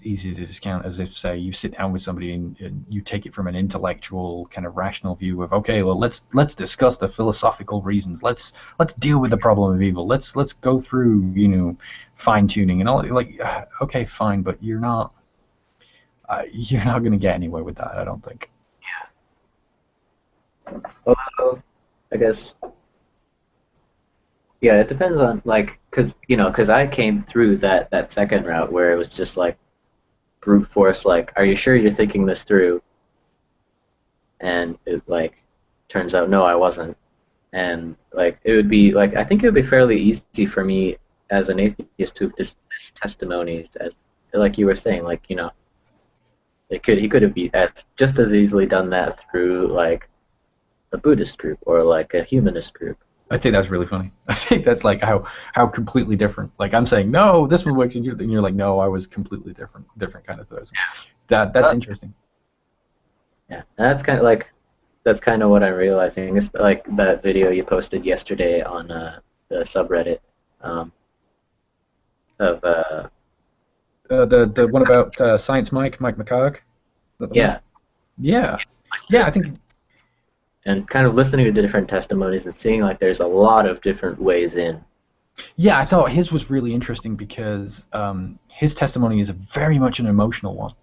easy to discount as if, say, you sit down with somebody and you take it from an intellectual kind of rational view of, okay, well, let's discuss the philosophical reasons. Let's deal with the problem of evil. Let's go through fine tuning and all. Like, okay, fine, but you're not going to get anywhere with that, I don't think. Yeah. Well, I guess. Yeah, it depends on because I came through that second route where it was just like brute force, like, are you sure you're thinking this through? And it turns out no, I wasn't. And it would be I think it would be fairly easy for me as an atheist to dismiss testimonies as, like you were saying, he could have just as easily done that through a Buddhist group or a humanist group. I think that's really funny. I think that's how completely different. Like, I'm saying, no, this one works, and you're like, no, I was completely different kind of thing. That's interesting. Yeah, and that's kind of what I'm realizing. It's like that video you posted yesterday on the subreddit of the one about Science Mike McHarg. Yeah. Yeah, I think. And kind of listening to the different testimonies and seeing there's a lot of different ways in. Yeah, I thought his was really interesting because his testimony is very much an emotional one.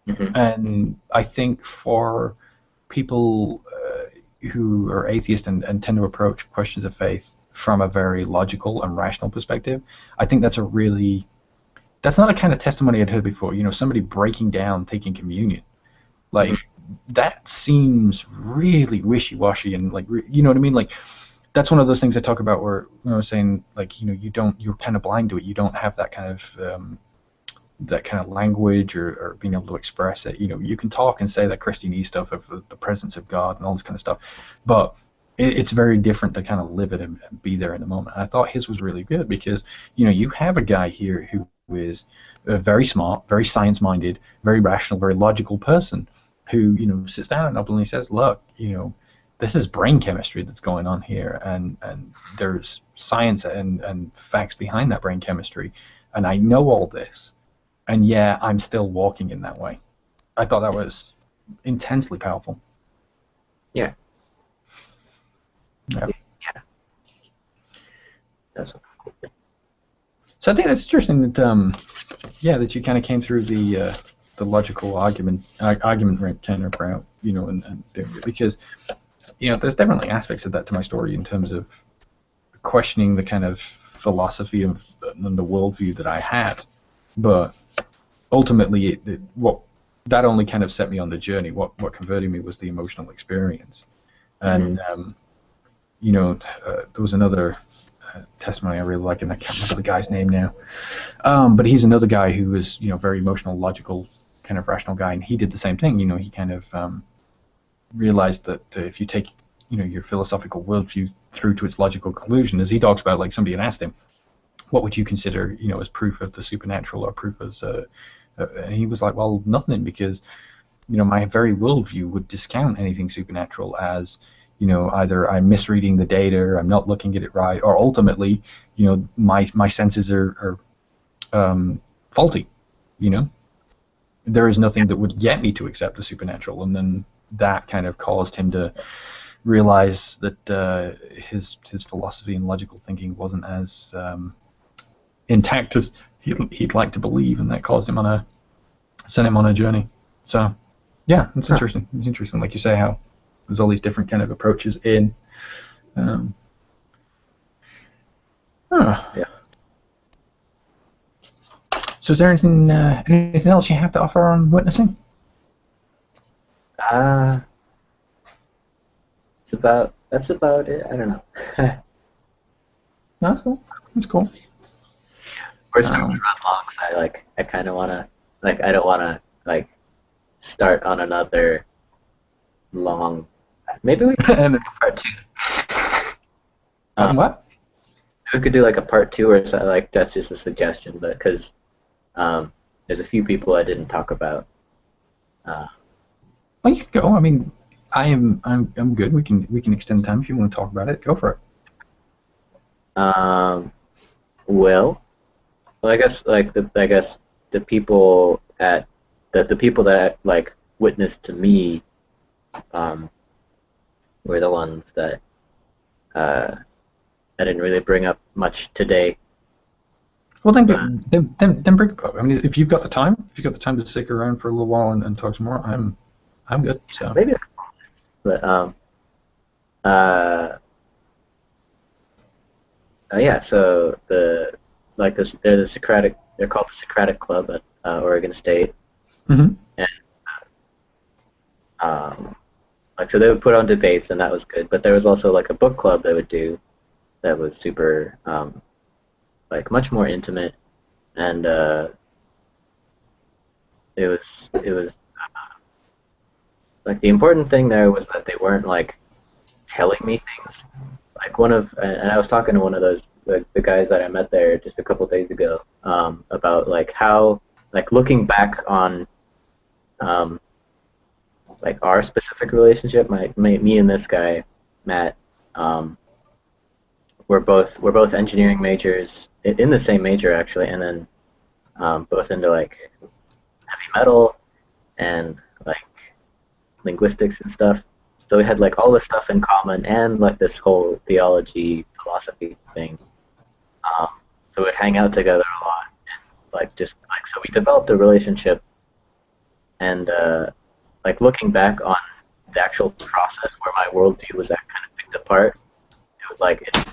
Mm-hmm. And I think for people who are atheist and tend to approach questions of faith from a very logical and rational perspective, I think that's not a kind of testimony I'd heard before. Somebody breaking down, taking communion. Mm-hmm. That seems really wishy-washy and you know what I mean? That's one of those things I talk about where I was saying you're kind of blind to it. You don't have that kind of language or being able to express it. You can talk and say that Christianese stuff of the presence of God and all this kind of stuff, but it's very different to kind of live it and be there in the moment. And I thought his was really good because you have a guy here who is a very smart, very science-minded, very rational, very logical person who sits down and openly says, look, this is brain chemistry that's going on here, and there's science and facts behind that brain chemistry, and I know all this, and yeah, I'm still walking in that way. I thought that was intensely powerful. Yeah. Yeah. That's so I think that's interesting that that you kind of came through the logical argument kind of route, and doing it, because there's definitely aspects of that to my story in terms of questioning the kind of philosophy and the worldview that I had, but ultimately what that only kind of set me on the journey. What converted me was the emotional experience, and there was another testimony I really like, and I can't remember the guy's name now. But he's another guy who is, very emotional, logical, kind of rational guy, and he did the same thing. He kind of realized that if you take, your philosophical worldview through to its logical conclusion, as he talks about, like somebody had asked him, what would you consider, as proof of the supernatural or proof as, and he was like, well, nothing, because, my very worldview would discount anything supernatural as, either I'm misreading the data, or I'm not looking at it right, or ultimately, my senses are faulty. There is nothing that would get me to accept the supernatural, and then that kind of caused him to realize that his philosophy and logical thinking wasn't as intact as he'd like to believe, and that sent him on a journey. So, yeah, it's interesting. It's interesting, like you say, how there's all these different kind of approaches in. Yeah. So, is there anything else you have to offer on witnessing? That's about it. I don't know. No, that's cool. That's cool. We're starting to run long, so I kind of wanna, I don't wanna start on another long. Maybe we could do a part 2. What? We could do a part 2 or something. That's just a suggestion, but because there's a few people I didn't talk about. Well, you can go. I mean, I'm good. We can extend time if you want to talk about it. Go for it. Well, I guess the people at the people that witnessed to me were the ones that I didn't really bring up much today. Well, then bring it up. I mean, if you've got the time, to stick around for a little while and talk some more, I'm good. So maybe, but yeah. So they're the Socratic. They're called the Socratic Club at Oregon State. Mm-hmm. And so they would put on debates, and that was good. But there was also a book club they would do that was super much more intimate, and it was the important thing there was that they weren't telling me things. And I was talking to one of those the guys that I met there just a couple days ago about how looking back on our specific relationship. Me and this guy Matt, we're both engineering majors in the same major actually, and then both into heavy metal and linguistics and stuff. So we had all this stuff in common, and this whole theology philosophy thing. So we'd hang out together a lot, and so we developed a relationship. And looking back on the actual process where my worldview was kind of picked apart, it was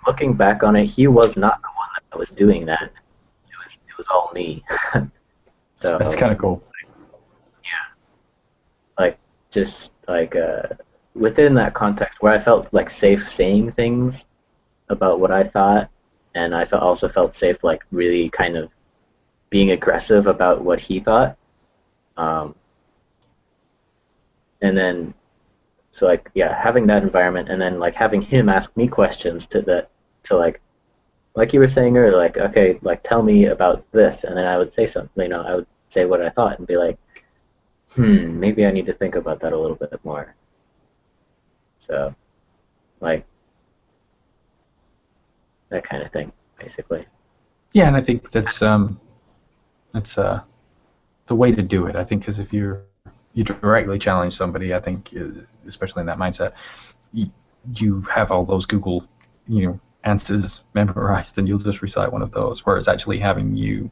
looking back on it, he was not the one that was doing that. It was all me. So that's kind of cool. Yeah. Just within that context where I felt safe saying things about what I thought, and I also felt safe really kind of being aggressive about what he thought. And then, so having that environment, and then having him ask me questions to you were saying earlier, okay, tell me about this, and then I would say something, I would say what I thought and be maybe I need to think about that a little bit more. So, that kind of thing, basically. Yeah, and I think that's the way to do it. I think because if you directly challenge somebody, I think, especially in that mindset, you have all those Google, answers memorized, and you'll just recite one of those. Whereas actually having you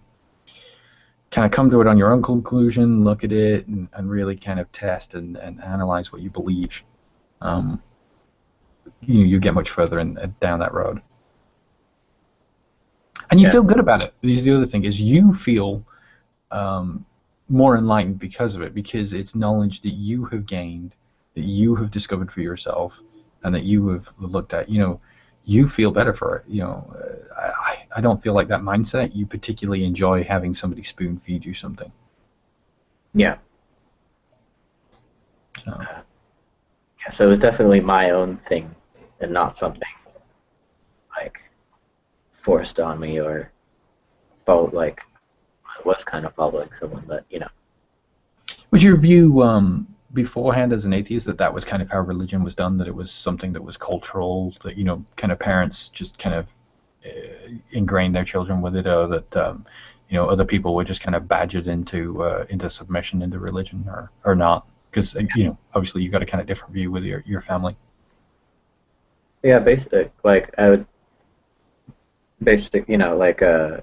kind of come to it on your own conclusion, look at it, and really kind of test and analyze what you believe, you get much further down that road. And you feel good about it. Because the other thing is you feel more enlightened because of it, because it's knowledge that you have gained, that you have discovered for yourself, and that you have looked at. you feel better for it. I don't feel like that mindset. You particularly enjoy having somebody spoon feed you something. Yeah. So Yeah, so it was definitely my own thing and not something like forced on me or felt like I was kind of following someone, but was your view beforehand as an atheist that that was kind of how religion was done, that it was something that was cultural, that kind of parents just kind of ingrained their children with it, or that other people were just kind of badgered into submission into religion, or not? Because obviously you got a kind of different view with your family. yeah, basic like I would basic like a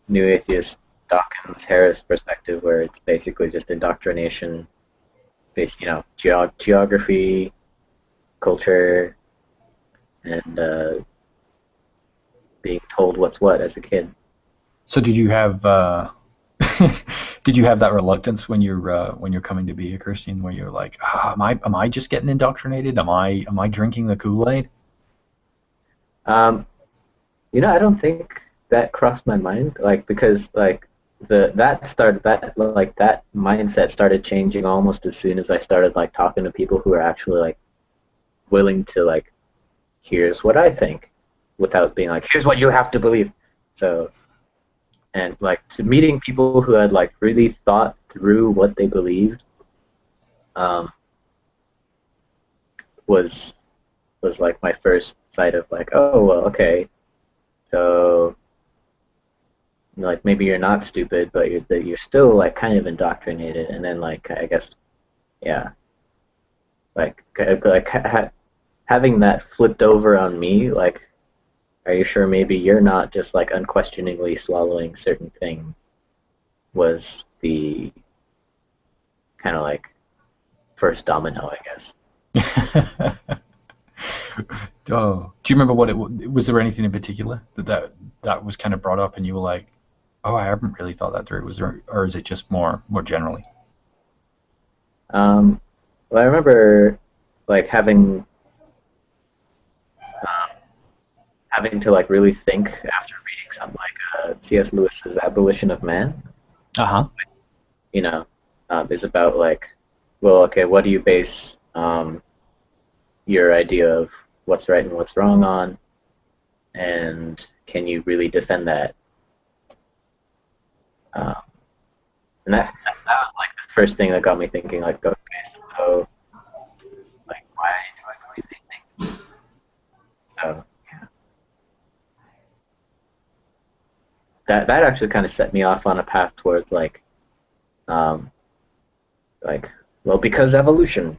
new atheist Dawkins Harris perspective where it's basically just indoctrination based geography, culture, and being told what's what as a kid. So did you have did you have that reluctance when you're coming to be a Christian, where you're like, am I just getting indoctrinated? Am I drinking the Kool-Aid? Um, I don't think that crossed my mind, like because like that mindset started changing almost as soon as I started like talking to people who are actually like willing to like here's what I think without being like here's what you have to believe. So and like to meeting people who had like really thought through what they believed um, was like my first sight of like oh well okay so like maybe you're not stupid but you're still like kind of indoctrinated and then like I guess yeah having that flipped over on me like are you sure maybe you're not just like unquestioningly swallowing certain things was the kind of like first domino I guess. Oh, do you remember what was there anything in particular that was kind of brought up and you were like, oh, I haven't really thought that through? Was there, or is it just more generally? um, well I remember like having to like really think after reading something like C.S. Lewis's Abolition of Man, Uh huh. you know, is about like, well, okay, what do you base your idea of what's right and what's wrong on, and can you really defend that? Um, and that was like the first thing that got me thinking, like, okay, so like, why do I believe these things? So yeah, that actually kind of set me off on a path towards um, like, well, because evolution,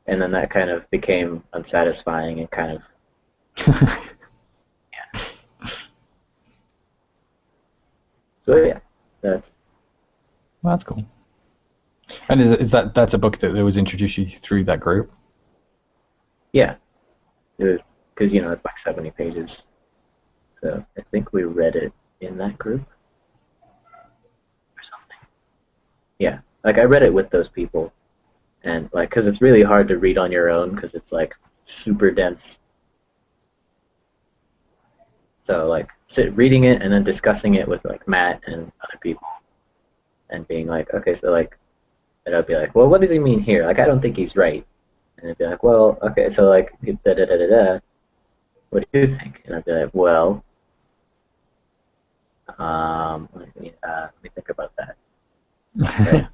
and then that kind of became unsatisfying and kind of yeah. So yeah, that's Well, that's cool. And is that's a book that was introduced you through that group? yeah. It was because it's like 70 pages, so I think we read it in that group or something. Yeah, like I read it with those people, and like because it's really hard to read on your own because it's like super dense. So like reading it and then discussing it with like Matt and other people, and being like, okay, so like, and I'd be like, well, what does he mean here? Like I don't think he's right. And they'd be like, well, okay, so like, da da da da da. What do you think? And I'd be like, well, let me think about that. Right?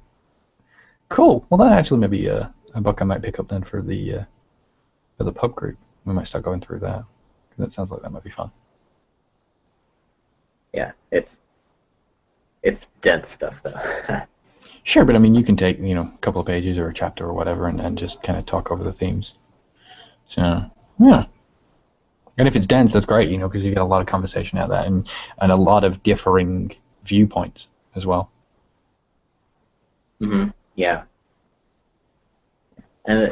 Cool. Well, that actually may be a book I might pick up then for the pub group. We might start going through that. That sounds like that might be fun. Yeah, it's dense stuff though. Sure, but I mean, you can take a couple of pages or a chapter or whatever, and just kind of talk over the themes. So yeah, and if it's dense, that's great, because you get a lot of conversation out of that, and a lot of differing viewpoints as well. Yeah, and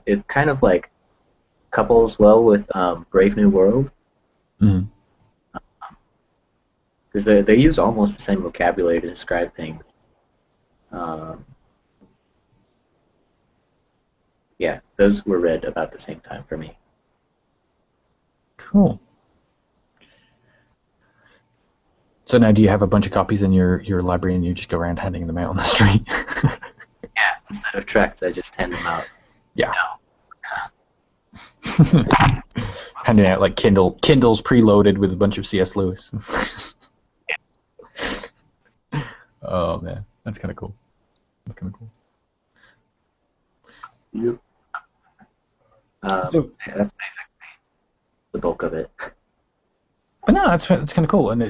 it kind of like couples well with Brave New World Mm-hmm. because they use almost the same vocabulary to describe things. Um, yeah, those were read about the same time for me. Cool. So now, do you have a bunch of copies in your library, and you just go around handing them out on the street? Yeah, instead of tracts, I just hand them out. Yeah. No. Handing out like Kindles preloaded with a bunch of C.S. Lewis. Oh man, that's kind of cool. That's kind of cool. Yep. So, yeah, that's basically the bulk of it. but no, that's kind of cool, and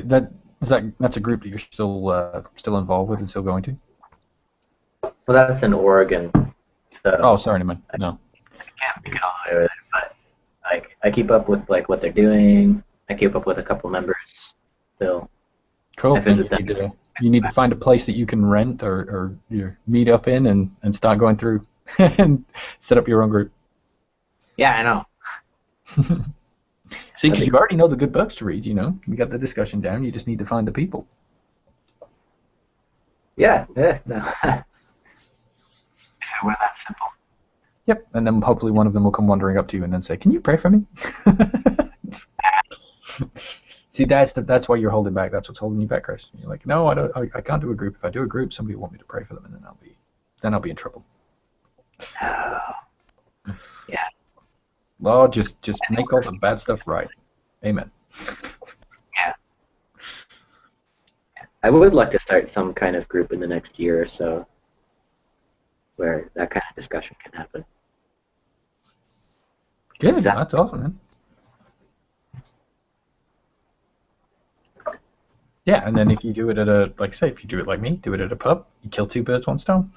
that's a group that you're still involved with and still going to. Well, that's in Oregon, so Oh, sorry, man. No. I can't make it all the way over there, but like I keep up with like what they're doing. I keep up with a couple members still. Cool. I visit them. You need to find a place that you can rent or meet up in and start going through and set up your own group. Yeah, I know. See, because you already know the good books to read, you got the discussion down, you just need to find the people. Yeah, no. We're that simple. Yep, and then hopefully one of them will come wandering up to you and then say, "Can you pray for me?" See, that's why you're holding back. That's what's holding you back, Chris. You're like, no, I can't do a group. If I do a group, somebody will want me to pray for them, and then I'll be in trouble. Yeah. Lord, just make all the bad stuff right. Amen. Yeah. I would like to start some kind of group in the next year or so where that kind of discussion can happen. Good, that's awesome, man. Yeah, and then if you do it at if you do it like me, do it at a pub, you kill two birds, one stone.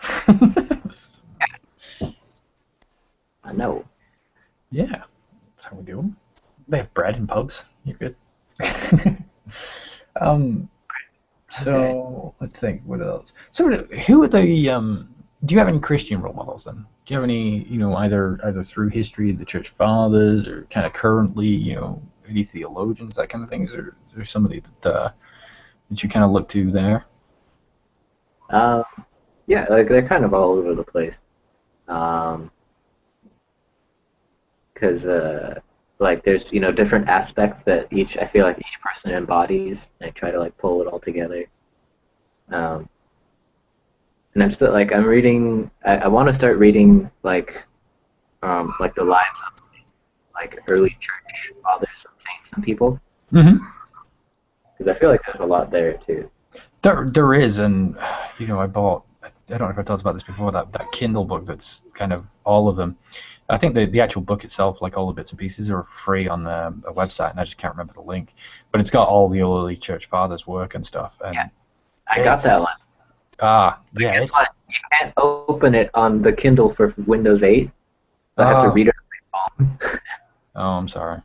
I know. Yeah, that's how we do them. They have bread in pubs. You're good. So let's think. What else? So who are the? Do you have any Christian role models then? Do you have any? Either through history of the church fathers or kind of currently, any theologians, that kind of things, or is there somebody that you kind of look to there? Yeah, like they're kind of all over the place. Because like there's different aspects that I feel like each person embodies, and I try to like pull it all together. And I'm still like I'm reading. I want to start reading like the lives of like early church fathers and saints and people. Mm-hmm. Because I feel like there's a lot there too. There is, and I bought. I don't know if I talked about this before. That Kindle book that's kind of all of them. I think the actual book itself, like all the bits and pieces, are free on a website, and I just can't remember the link. But it's got all the early church fathers' work and stuff. And yeah, I got that one. Yeah. You can't open it on the Kindle for Windows 8. I have to read it on my phone. Oh, I'm sorry.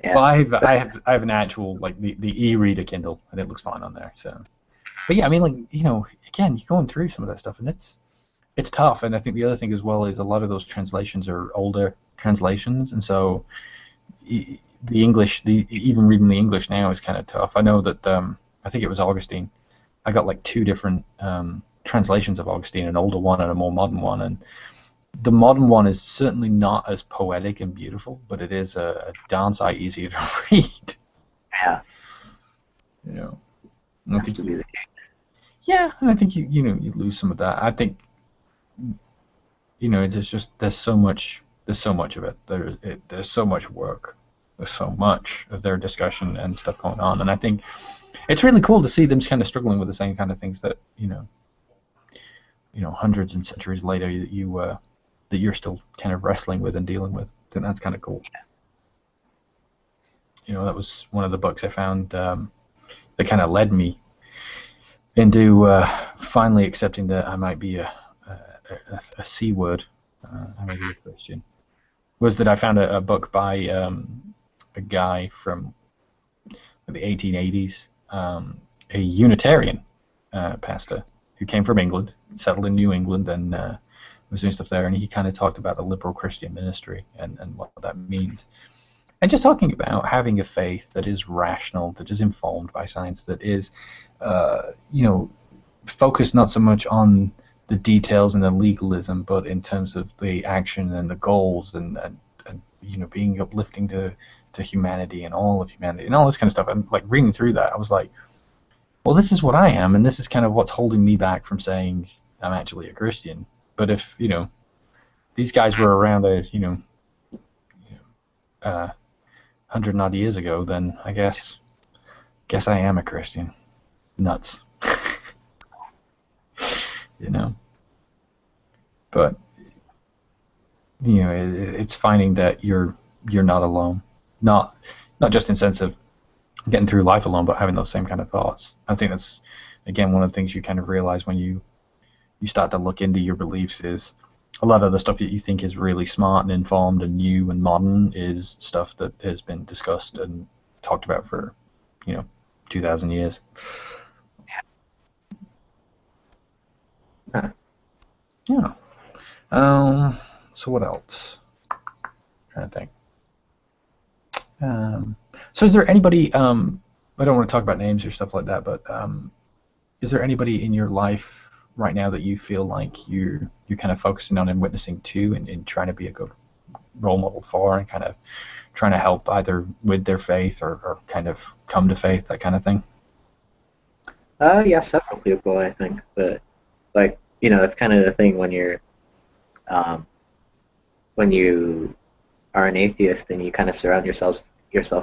Yeah. Well, I have an actual like the e-reader Kindle, and it looks fine on there. So, but yeah, I mean, like again, you're going through some of that stuff, and it's tough. And I think the other thing as well is a lot of those translations are older translations, and so the English, even reading the English now is kind of tough. I know that I think it was Augustine. I got like two different translations of Augustine, an older one and a more modern one, and the modern one is certainly not as poetic and beautiful, but it is a darn sight easier to read. Yeah. I think yeah, and I think you lose some of that. I think it's just there's so much of it. There's so much work. There's so much of their discussion and stuff going on, and I think it's really cool to see them kind of struggling with the same kind of things that hundreds and centuries later that you're still kind of wrestling with and dealing with. I think that's kind of cool. That was one of the books I found that kind of led me into finally accepting that I might be a C word. I may be a Christian. Was that I found a book by a guy from the 1880s, a Unitarian pastor who came from England, settled in New England, and was doing stuff there. And he kind of talked about the liberal Christian ministry and what that means. And just talking about having a faith that is rational, that is informed by science, that is, focused not so much on the details and the legalism, but in terms of the action and the goals and being uplifting to humanity and all of humanity and all this kind of stuff. And like reading through that, I was like, well, this is what I am, and this is kind of what's holding me back from saying I'm actually a Christian. But if these guys were around uh, 100 odd years ago, then I guess I am a Christian. Nuts. you know. But it's finding that you're not alone. Not just in sense of getting through life alone, but having those same kind of thoughts. I think that's again one of the things you kind of realize when you start to look into your beliefs is a lot of the stuff that you think is really smart and informed and new and modern is stuff that has been discussed and talked about for 2,000 years. Huh. Yeah. So what else? Trying to think. So is there anybody? I don't want to talk about names or stuff like that, but is there anybody in your life right now that you feel like you're kind of focusing on and witnessing to, and trying to be a good role model for, and kind of trying to help either with their faith or kind of come to faith, that kind of thing? Yeah, several people, I think, but like, it's kind of the thing um, when you are an atheist and you kind of surround yourself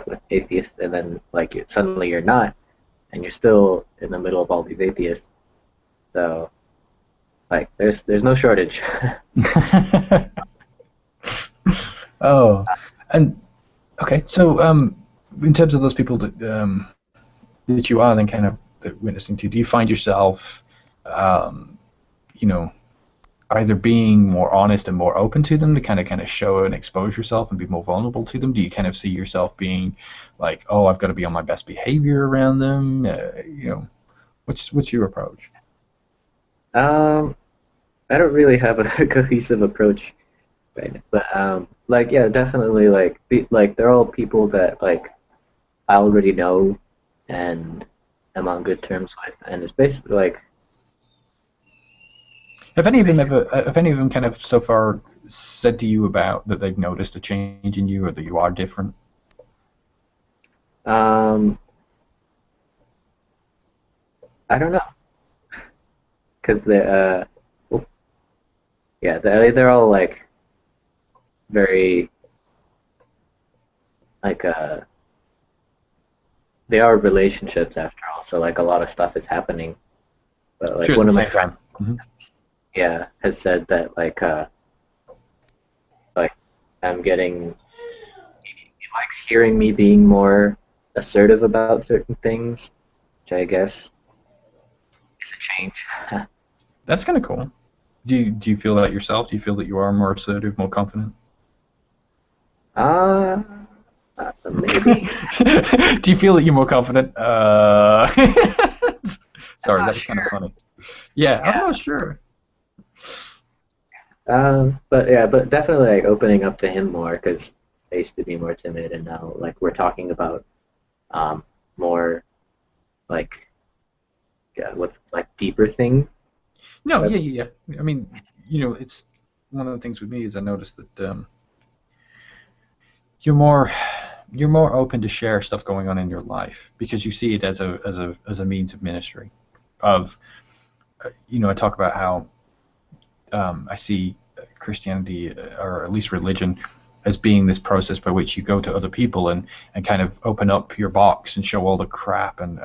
with atheists, and then like suddenly you're not, and you're still in the middle of all these atheists. So like, there's no shortage. Oh, and okay. So in terms of those people that you are then kind of witnessing to, do you find yourself, um, you know, either being more honest and more open to them to kind of show and expose yourself and be more vulnerable to them? Do you kind of see yourself being like, oh, I've got to be on my best behavior around them? What's your approach? Um, I don't really have a cohesive approach right now, but like, yeah, definitely, like, like they're all people that like I already know and am on good terms with, and it's basically like, Have any of them kind of so far said to you about that they've noticed a change in you or that you are different? um, I don't know, because oh, yeah, they're all like very like they are relationships after all, so like a lot of stuff is happening. But like Sure, at one the of my same friends, time. Hmm. yeah, has said that like I'm getting like hearing me being more assertive about certain things, which I guess is a change. That's kind of cool. Do you feel that yourself? Do you feel that you are more assertive, more confident? Uh, maybe. Do you feel that you're more confident? I'm Sorry, not that was kind of sure. funny. Yeah, I'm Yeah. not sure. But yeah, but definitely like opening up to him more because I used to be more timid, and now like we're talking about um more like, yeah, what's like deeper things. No, That's yeah. I mean, it's one of the things with me is I noticed that you're more you're more open to share stuff going on in your life because you see it as a means of ministry. Of I talk about how I see Christianity or at least religion as being this process by which you go to other people and kind of open up your box and show all the crap and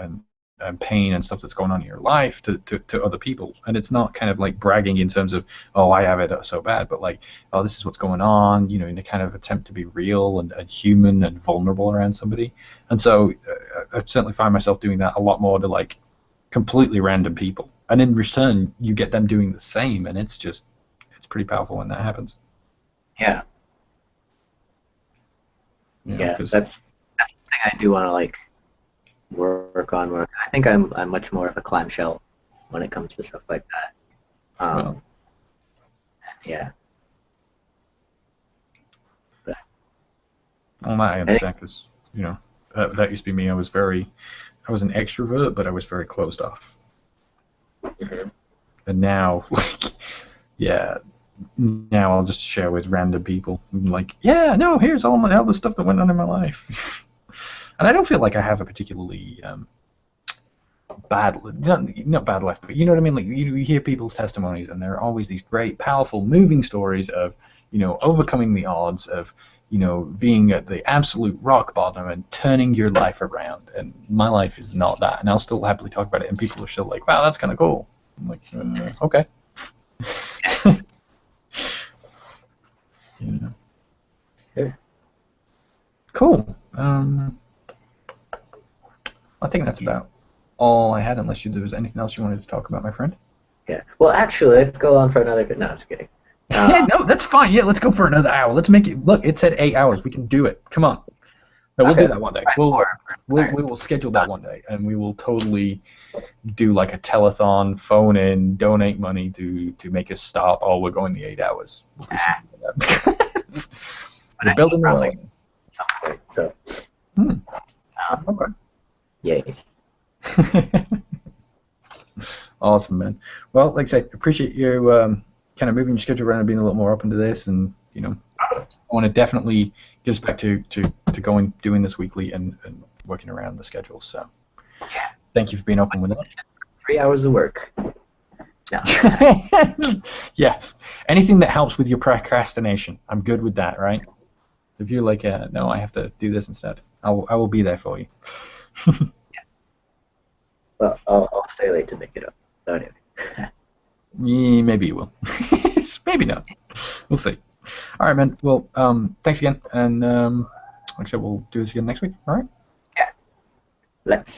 pain and stuff that's going on in your life to other people. And it's not kind of like bragging in terms of, oh, I have it so bad, but like, oh, this is what's going on, in a kind of attempt to be real and human and vulnerable around somebody. And so I certainly find myself doing that a lot more to like completely random people. And in return, you get them doing the same, and it's pretty powerful when that happens. yeah, yeah. Because That's the thing I do want to like work on more. I think I'm much more of a clamshell when it comes to stuff like that. Um, well, yeah, but well, that I I think understand because that used to be me. I was an extrovert, but I was very closed off. mhm. And now, like, yeah, now I'll just share with random people. I'm like, yeah, no, here's all the stuff that went on in my life. And I don't feel like I have a particularly not bad life, but you know what I mean. Like you hear people's testimonies, and there are always these great, powerful, moving stories of overcoming the odds, of being at the absolute rock bottom and turning your life around. And my life is not that, and I'll still happily talk about it. And people are still like, "Wow, that's kind of cool." I'm like, okay. Yeah. Yeah. Cool. I think that's about all I had, unless there was anything else you wanted to talk about, my friend. Yeah. Well, actually, let's go on for another. No, I'm just kidding. Yeah, no, that's fine. Yeah, let's go for another hour. Let's make it. Look, it said 8 hours. We can do it. Come on. No, we'll Okay. do that one day. We will schedule that one day, and we will totally do like a telethon, phone in, donate money to make us stop. Oh, we're going the 8 hours. We'll do something like that. We're building the world. So. Okay. Yay. Awesome, man. Well, like I say, appreciate you kind of moving your schedule around and being a little more open to this, and I want to definitely get us back to doing this weekly and working around the schedule. So, thank you for being open with that. 3 hours of work. No. Yes. Anything that helps with your procrastination, I'm good with that, right? If you're like, no, I have to do this instead, I will be there for you. Well, I'll stay late to make it up. So anyway. Yeah, maybe you will. Maybe not. We'll see. All right, man. Well, thanks again, and like I said, we'll do this again next week. All right? Yeah. Let's.